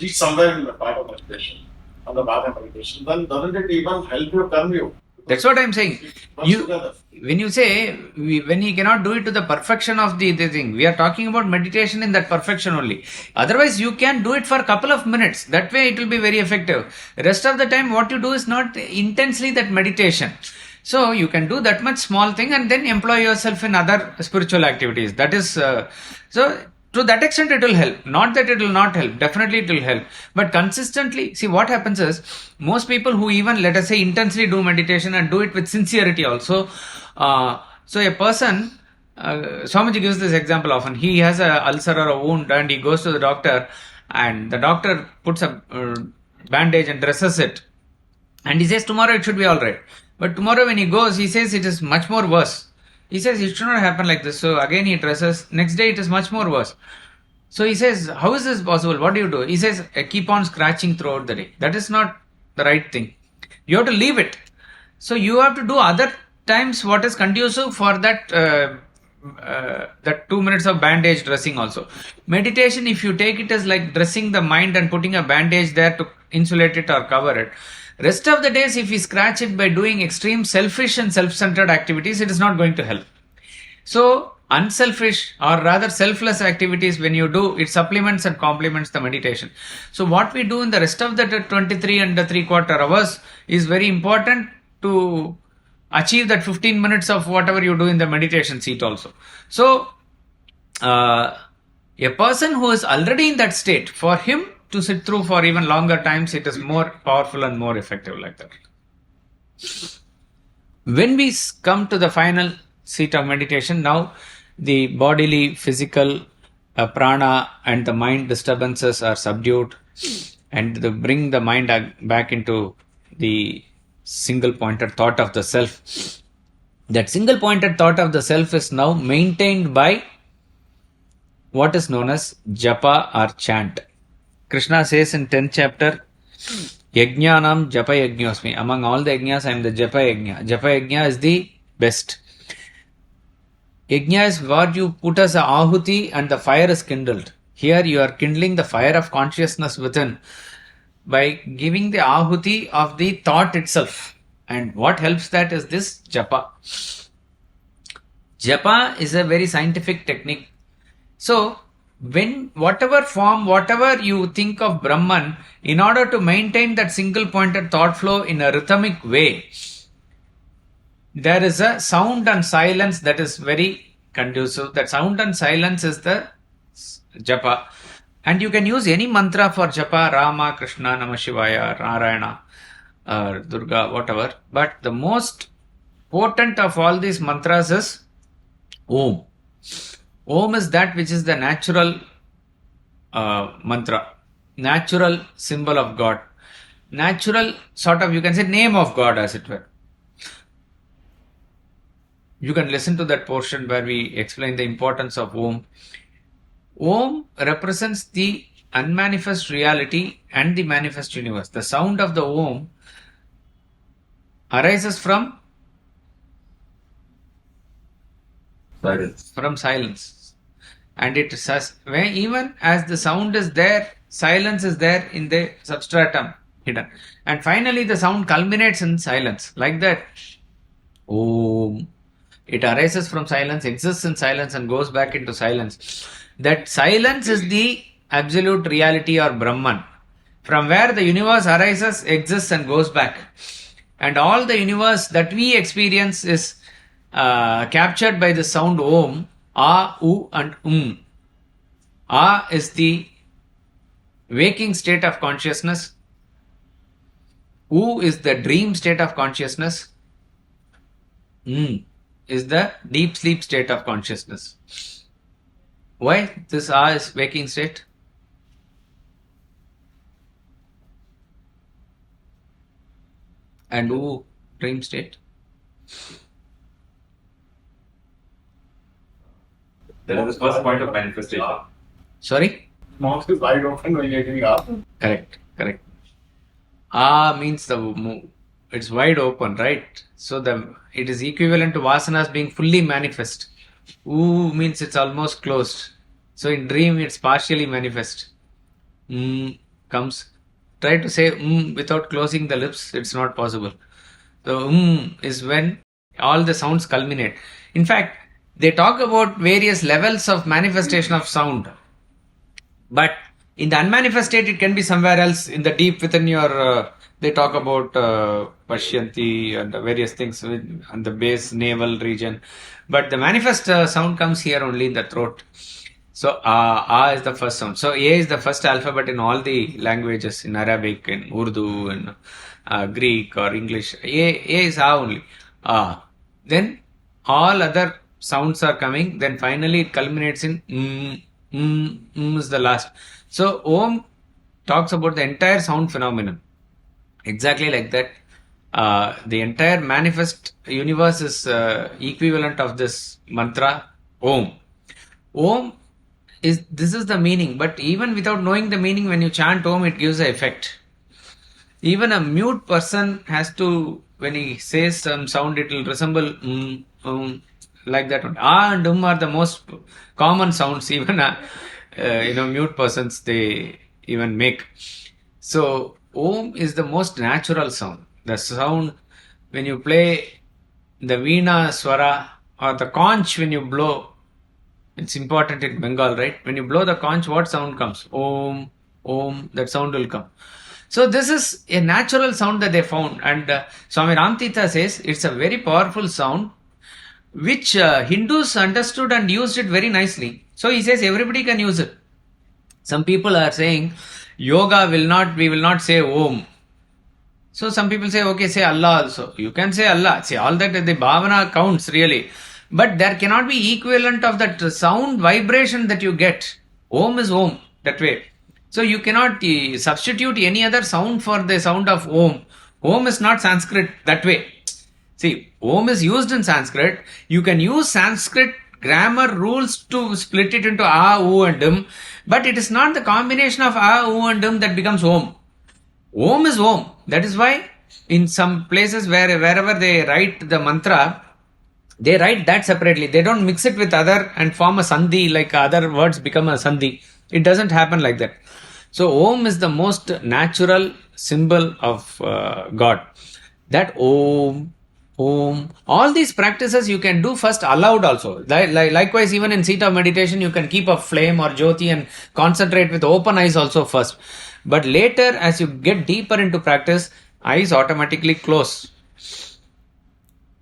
Speaker 5: reach somewhere in the part of meditation, on the path of meditation, then doesn't it even help you turn you?
Speaker 2: That's what I'm saying. When you say, when he cannot do it to the perfection of the thing, we are talking about meditation in that perfection only. Otherwise, you can do it for a couple of minutes. That way it will be very effective. Rest of the time, what you do is not intensely that meditation. So, you can do that much small thing and then employ yourself in other spiritual activities. That is, to that extent it will help. Not that it will not help. Definitely it will help. But consistently, see what happens is, most people who even, let us say, intensely do meditation and do it with sincerity also. So a person, Swamiji gives this example often. He has a ulcer or a wound and he goes to the doctor and the doctor puts a bandage and dresses it. And he says tomorrow it should be alright. But tomorrow when he goes, he says it is much more worse. He says it should not happen like this. So again he dresses. Next day it is much more worse. So he says, how is this possible? What do you do? He says, I keep on scratching throughout the day. That is not the right thing. You have to leave it. So you have to do other times what is conducive for that 2 minutes of bandage dressing also. Meditation, if you take it as like dressing the mind and putting a bandage there to insulate it or cover it. Rest of the days, if we scratch it by doing extreme selfish and self-centered activities, it is not going to help. So, unselfish or rather selfless activities, when you do, it supplements and complements the meditation. So, what we do in the rest of the 23 and the 3/4 hours is very important to achieve that 15 minutes of whatever you do in the meditation seat also. So, a person who is already in that state, for him to sit through for even longer times, it is more powerful and more effective like that. When we come to the final seat of meditation, now the bodily, physical, prana and the mind disturbances are subdued and they bring the mind back into the single pointed thought of the self. That single pointed thought of the self is now maintained by what is known as japa or chant. Krishna says in 10th chapter, Yajnanam Japa Yajñosmi. Among all the yajnas, I am the Japa Yajna. Japa Yajna is the best. Yajna is what you put as a ahuti and the fire is kindled. Here you are kindling the fire of consciousness within by giving the ahuti of the thought itself. And what helps that is this japa. Japa is a very scientific technique. So, when whatever you think of Brahman, in order to maintain that single pointed thought flow in a rhythmic way, there is a sound and silence that is very conducive. That sound and silence is the japa. And you can use any mantra for japa, Rama, Krishna, Namah Shivaya, Narayana, Durga, whatever. But the most potent of all these mantras is Om. Om is that which is the natural mantra, natural symbol of God, natural sort of, you can say, name of God as it were. You can listen to that portion where we explain the importance of Om. Om represents the unmanifest reality and the manifest universe. The sound of the Om arises from silence. And it says, even as the sound is there, silence is there in the substratum hidden. And finally the sound culminates in silence. Like that, Om. It arises from silence, exists in silence, and goes back into silence. That silence is the absolute reality or Brahman, from where the universe arises, exists, and goes back. And all the universe that we experience is captured by the sound Om, A, U, and A is the waking state of consciousness. U is the dream state of consciousness. Is the deep sleep state of consciousness. Why this A is waking state? And U, dream state?
Speaker 4: That is the first point of manifestation.
Speaker 2: Sorry?
Speaker 5: Mouth is wide open when you're getting up.
Speaker 2: Correct. A means it's wide open, right? So it is equivalent to vasanas being fully manifest. U means it's almost closed. So in dream it's partially manifest. Comes. Try to say without closing the lips, it's not possible. So is when all the sounds culminate. In fact, they talk about various levels of manifestation of sound. But in the unmanifest state, it can be somewhere else in the deep within your. They talk about Pashyanti and various things in the base navel region. But the manifest sound comes here only in the throat. So A is the first sound. So A is the first alphabet in all the languages, in Arabic, in Urdu, in Greek or English. A is A only. Then all other sounds are coming. Then finally it culminates in is the last. So Om talks about the entire sound phenomenon. Exactly like that. The entire manifest universe is equivalent of this mantra Om. Om this is the meaning, but even without knowing the meaning, when you chant Om, it gives an effect. Even a mute person has to, when he says some sound, it will resemble like that one. And are the most common sounds, even mute persons they even make. So Om is the most natural sound. The sound when you play the veena swara or the conch when you blow. It's important in Bengal, right? When you blow the conch, what sound comes? Om, that sound will come. So this is a natural sound that they found. And Swami Ramtita says it's a very powerful sound which Hindus understood and used it very nicely. So he says everybody can use it. Some people are saying yoga we will not say Om. So some people say, okay, say Allah also. You can say Allah. See, all that the bhavana counts really. But there cannot be equivalent of that sound vibration that you get. Om is Om, that way. So you cannot substitute any other sound for the sound of Om. Om is not Sanskrit that way. See, Om is used in Sanskrit. You can use Sanskrit grammar rules to split it into A, U and Im. But it is not the combination of A, U and Im that becomes Om. Om is Om. That is why in some places wherever they write the mantra, they write that separately. They don't mix it with other and form a sandhi like other words become a sandhi. It doesn't happen like that. So Om is the most natural symbol of God. That Om. All these practices you can do first aloud also. Likewise, even in seat of meditation, you can keep a flame or jyoti and concentrate with open eyes also first. But later, as you get deeper into practice, eyes automatically close.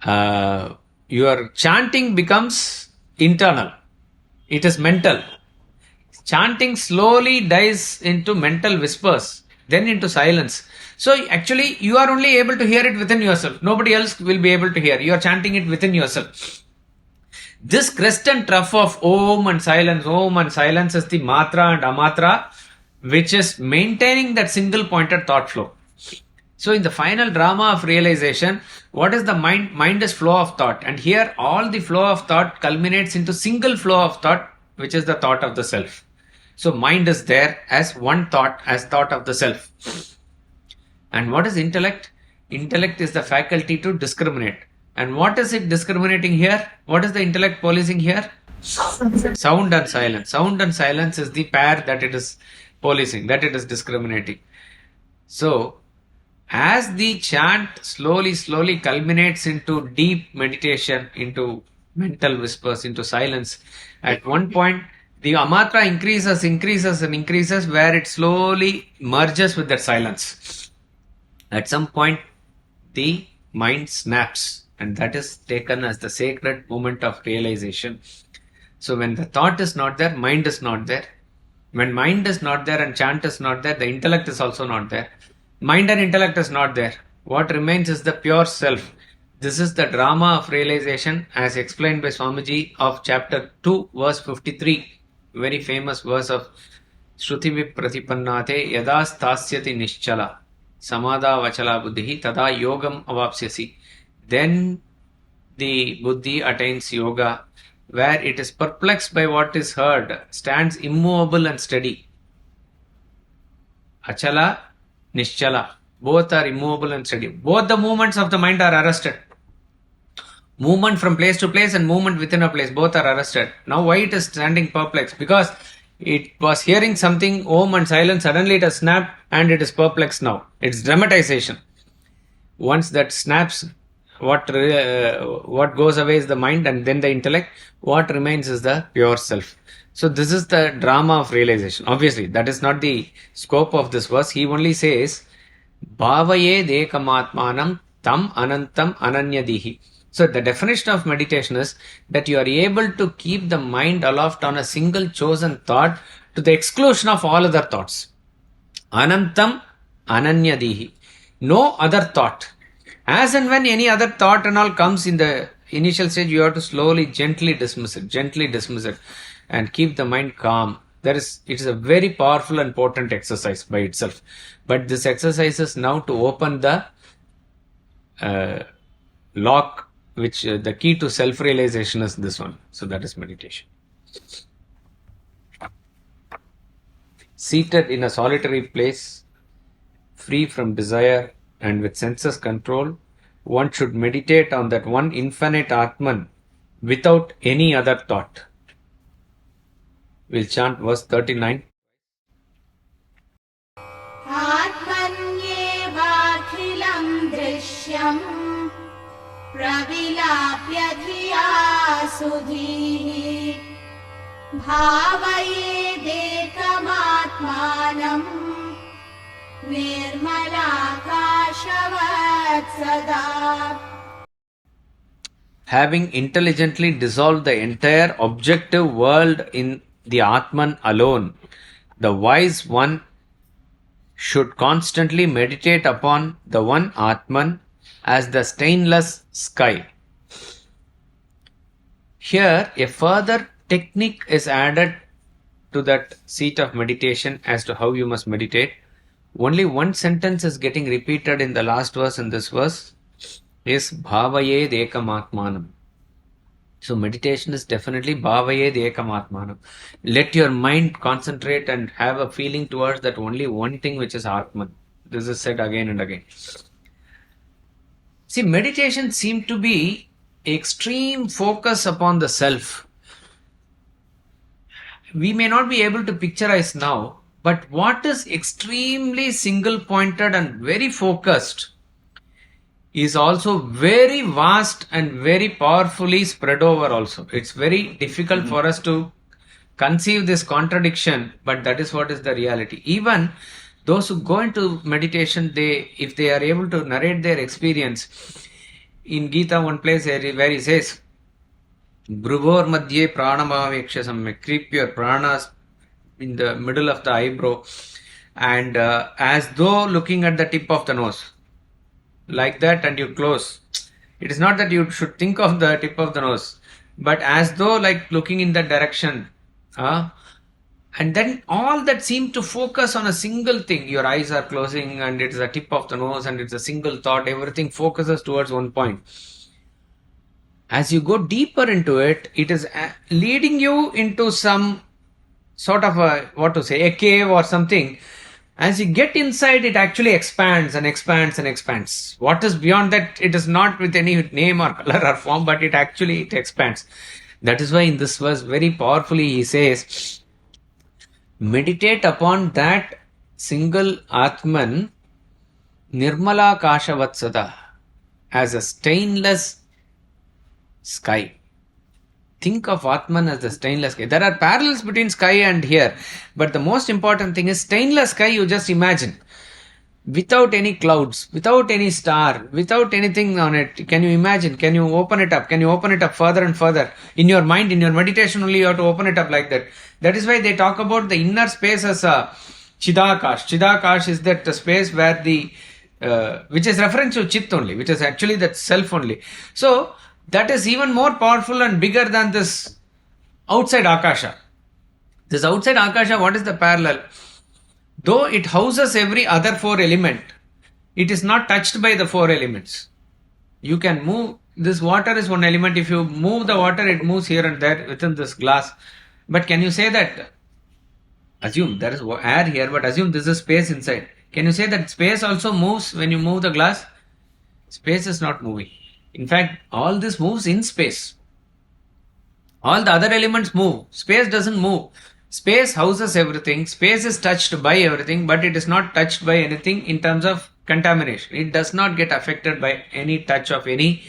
Speaker 2: Your chanting becomes internal. It is mental. Chanting slowly dies into mental whispers, then into silence. So actually, you are only able to hear it within yourself. Nobody else will be able to hear. You are chanting it within yourself. This crest and trough of Om and silence is the matra and amatra, which is maintaining that single pointed thought flow. So in the final drama of realization, what is the mind? Mind is flow of thought. And here all the flow of thought culminates into single flow of thought, which is the thought of the self. So mind is there as one thought, as thought of the self. And what is intellect? Intellect is the faculty to discriminate. And what is it discriminating here? What is the intellect policing here? Sound and silence. Sound and silence is the pair that it is policing, that it is discriminating. So, as the chant slowly culminates into deep meditation, into mental whispers, into silence. At one point, the amatra increases, where it slowly merges with that silence. At some point, the mind snaps, and that is taken as the sacred moment of realization. So when the thought is not there, mind is not there. When mind is not there and chant is not there, the intellect is also not there. Mind and intellect is not there. What remains is the pure self. This is the drama of realization as explained by Swamiji of chapter 2, verse 53. Very famous verse of Shruti Pratipannate Yada Stasyati Nischala Samadha Vachala Buddhi Tada Yogam Avapsyasi. Then the Buddhi attains yoga, where it is perplexed by what is heard, stands immovable and steady. Achala, Nischala, both are immovable and steady. Both the movements of the mind are arrested. Movement from place to place and movement within a place, both are arrested. Now why it is standing perplexed? Because it was hearing something, Om and silence, suddenly it has snapped and it is perplexed now. It's dramatization. Once that snaps, what goes away is the mind and then the intellect. What remains is the pure self. So this is the drama of realization. Obviously, that is not the scope of this verse. He only says, Bhavaye dekamatmanam tam anantam ananyadihi. So the definition of meditation is that you are able to keep the mind aloft on a single chosen thought to the exclusion of all other thoughts. Anantam ananyadihi. No other thought. As and when any other thought and all comes in the initial stage, you have to slowly, gently dismiss it and keep the mind calm. It is a very powerful and potent exercise by itself. But this exercise is now to open the lock, which the key to self-realization is this one. So that is meditation. Seated in a solitary place, free from desire and with senses control, one should meditate on that one infinite Atman without any other thought. We'll chant verse 39.
Speaker 1: Atmanyevakhilam drishyam pravilapya dhiya sudhihi bhavaye dekamatmanam nirmalakashavat sada.
Speaker 2: Having intelligently dissolved the entire objective world in the Atman alone, the wise one should constantly meditate upon the one Atman as the stainless sky. Here, a further technique is added to that seat of meditation as to how you must meditate. Only one sentence is getting repeated in the last verse and this verse is Bhavaye Dekamatmanam. So meditation is definitely Bhavaye Dekamatmanam. Let your mind concentrate and have a feeling towards that only one thing, which is Atman. This is said again and again. See, meditation seems to be extreme focus upon the self. We may not be able to picturize now, but what is extremely single-pointed and very focused is also very vast and very powerfully spread over also. It's very difficult for us to conceive this contradiction, but that is what is the reality. Even those who go into meditation, if they are able to narrate their experience, in Gita one place where he says, Bruvor madhye pranamaveksha samyak, keep your pranas in the middle of the eyebrow and as though looking at the tip of the nose. Like that, and you close. It is not that you should think of the tip of the nose, but as though like looking in that direction. And then all that seem to focus on a single thing. Your eyes are closing and it's the tip of the nose and it's a single thought. Everything focuses towards one point. As you go deeper into it, it is leading you into some sort of a cave or something. As you get inside, it actually expands and expands and expands. What is beyond that, it is not with any name or color or form, but it expands. That is why in this verse, very powerfully, he says, meditate upon that single Atman, Nirmala Kashavatsada, as a stainless sky. think of Atman as the stainless sky. There are parallels between sky and here, but the most important thing is stainless sky. You just imagine, without any clouds, without any star, without anything on it. Can you imagine? Can you open it up? Can you open it up further and further? In your mind, in your meditation only, you have to open it up like that. That is why they talk about the inner space as a Chidakash. Chidakash is that space where the which is reference to Chit only, which is actually that self only. So that is even more powerful and bigger than this outside Akasha. This outside Akasha, what is the parallel? Though it houses every other four element, it is not touched by the four elements. You can move, this water is one element. If you move the water, it moves here and there within this glass. But can you say that, assume there is air here, but assume this is space inside. Can you say that space also moves when you move the glass? Space is not moving. In fact, all this moves in space. All the other elements move. Space doesn't move. Space houses everything. Space is touched by everything, but it is not touched by anything in terms of contamination. It does not get affected by any touch of any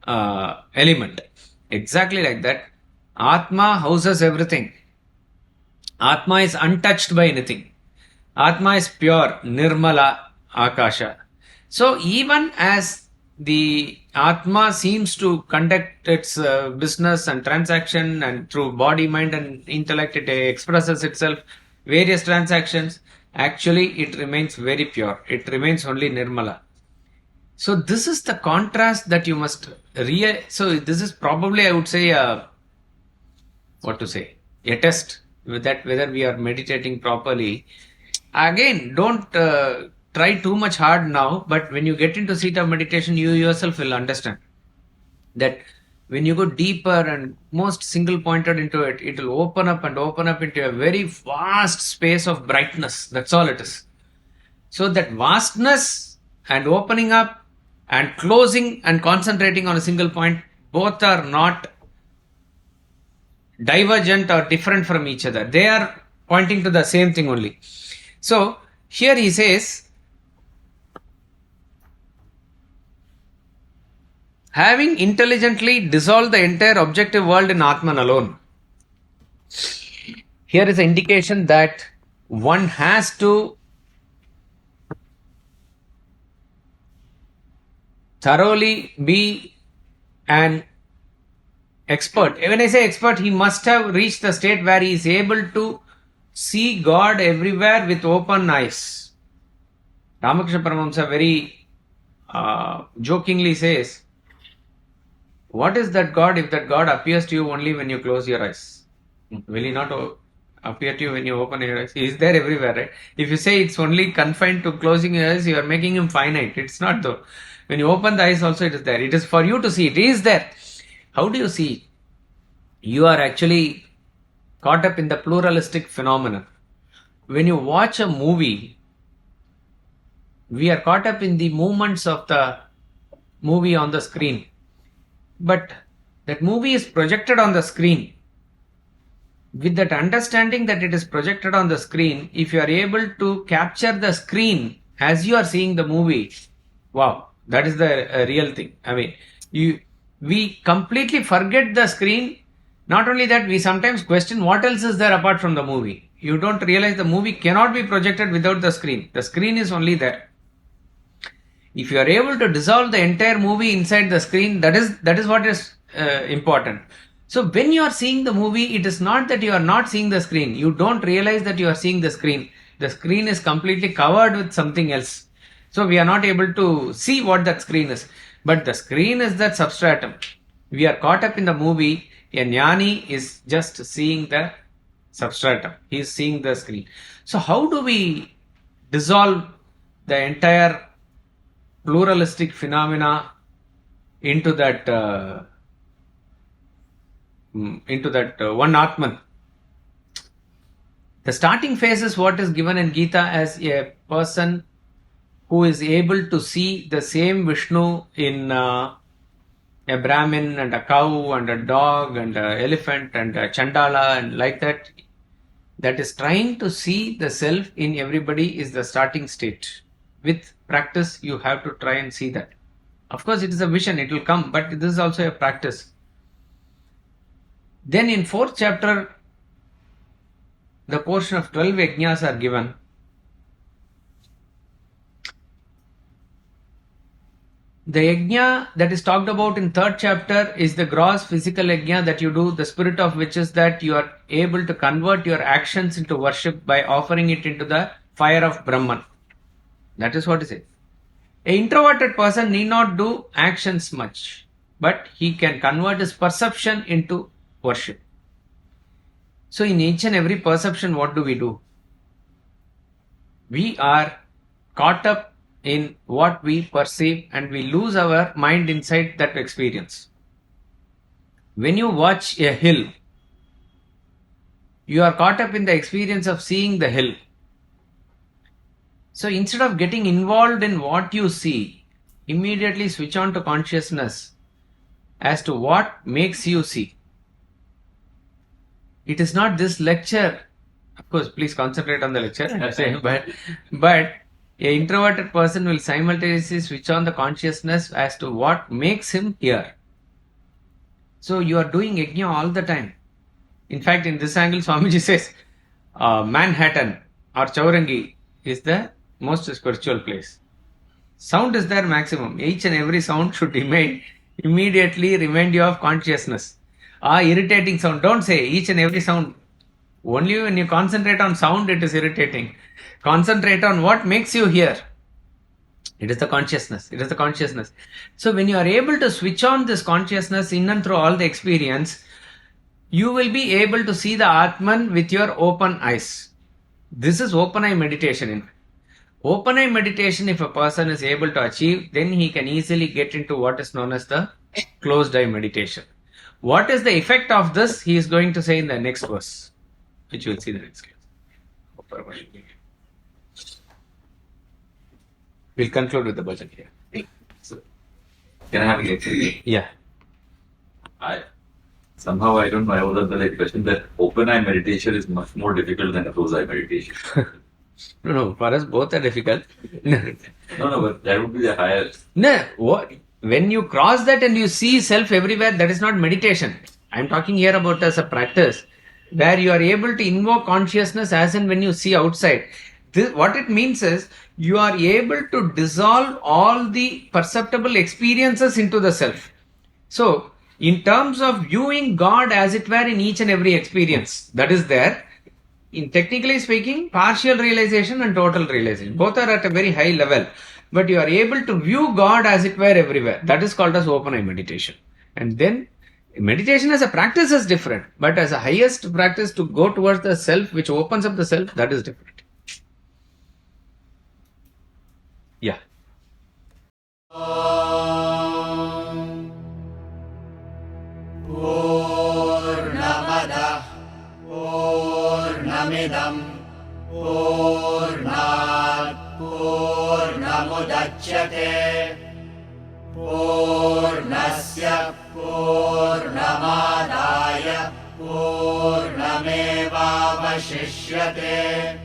Speaker 2: element. Exactly like that. Atma houses everything. Atma is untouched by anything. Atma is pure, Nirmala, Akasha. So even as the Atma seems to conduct its business and transaction, and through body, mind and intellect it expresses itself, various transactions, actually it remains very pure. It remains only Nirmala. So this is the contrast that you must so this is probably, I would say, a test with that whether we are meditating properly. Again, don't try too much hard now, but when you get into seat of meditation, you yourself will understand that when you go deeper and most single pointed into it, it will open up into a very vast space of brightness. That's all it is. So that vastness and opening up and closing and concentrating on a single point, both are not divergent or different from each other. They are pointing to the same thing only. So here he says, having intelligently dissolved the entire objective world in Atman alone. Here is an indication that one has to thoroughly be an expert. When I say expert, he must have reached the state where he is able to see God everywhere with open eyes. Ramakrishna Paramahamsa very jokingly says, what is that God if that God appears to you only when you close your eyes? Will he not appear to you when you open your eyes? He is there everywhere, right? If you say it's only confined to closing your eyes, you are making him finite. It's not though. When you open the eyes also, it is there. It is for you to see. It is there. How do you see? You are actually caught up in the pluralistic phenomenon. When you watch a movie, we are caught up in the movements of the movie on the screen. But that movie is projected on the screen. With that understanding that it is projected on the screen, if you are able to capture the screen as you are seeing the movie, wow, that is the real thing. I mean, we completely forget the screen. Not only that, we sometimes question what else is there apart from the movie. You don't realize the movie cannot be projected without the screen. The screen is only there. If you are able to dissolve the entire movie inside the screen, that is what is important. So when you are seeing the movie, it is not that you are not seeing the screen. You don't realize that you are seeing the screen. The screen is completely covered with something else. So we are not able to see what that screen is. But the screen is that substratum. We are caught up in the movie. A jnani is just seeing the substratum. He is seeing the screen. So how do we dissolve the entire pluralistic phenomena into that one Atman? The starting phase is what is given in Gita as a person who is able to see the same Vishnu in a Brahmin and a cow and a dog and an elephant and a Chandala and like that. That is trying to see the self in everybody is the starting state. With practice, you have to try and see that. Of course, it is a vision, it will come, but this is also a practice. Then in 4th chapter, the portion of 12 yajnas are given. The yajna that is talked about in 3rd chapter is the gross physical yajna that you do, the spirit of which is that you are able to convert your actions into worship by offering it into the fire of Brahman. That is what is it. An introverted person need not do actions much, but he can convert his perception into worship. So in each and every perception, what do? We are caught up in what we perceive and we lose our mind inside that experience. When you watch a hill, you are caught up in the experience of seeing the hill. So instead of getting involved in what you see, immediately switch on to consciousness as to what makes you see. It is not this lecture. Of course, please concentrate on the lecture. But an introverted person will simultaneously switch on the consciousness as to what makes him here. So you are doing yajna all the time. In fact, in this angle, Swamiji says, Manhattan or Chaurangi is the most spiritual place. Sound is there maximum. Each and every sound should immediately remind you of consciousness. Irritating sound. Don't say each and every sound. Only when you concentrate on sound, it is irritating. Concentrate on what makes you hear. It is the consciousness. It is the consciousness. So when you are able to switch on this consciousness in and through all the experience, you will be able to see the Atman with your open eyes. This is open eye meditation. Open eye meditation, if a person is able to achieve, then he can easily get into what is known as the closed eye meditation. What is the effect of this? He is going to say in the next verse, which you will see in the next class. We'll conclude with the bhajan here.
Speaker 4: So, can I have a guess?
Speaker 2: Yeah.
Speaker 4: Somehow I don't know. I was under the impression that open eye meditation is much more difficult than closed eye meditation.
Speaker 2: No, for us both are difficult.
Speaker 4: No, but that would be the higher.
Speaker 2: No, what? When you cross that and you see self everywhere, that is not meditation. I am talking here about as a practice where you are able to invoke consciousness as and when you see outside. What it means is you are able to dissolve all the perceptible experiences into the self. So, in terms of viewing God as it were in each and every experience, that is there. In technically speaking, partial realization and total realization. Both are at a very high level. But you are able to view God as it were everywhere. That is called as open eye meditation. And then meditation as a practice is different. But as a highest practice to go towards the self, which opens up the self, that is different. Yeah.
Speaker 1: Poornam Adah, Poornamidam, Poornat Poornamudachyate, Poornasya Poornamadaya, Poornamevavashishyate.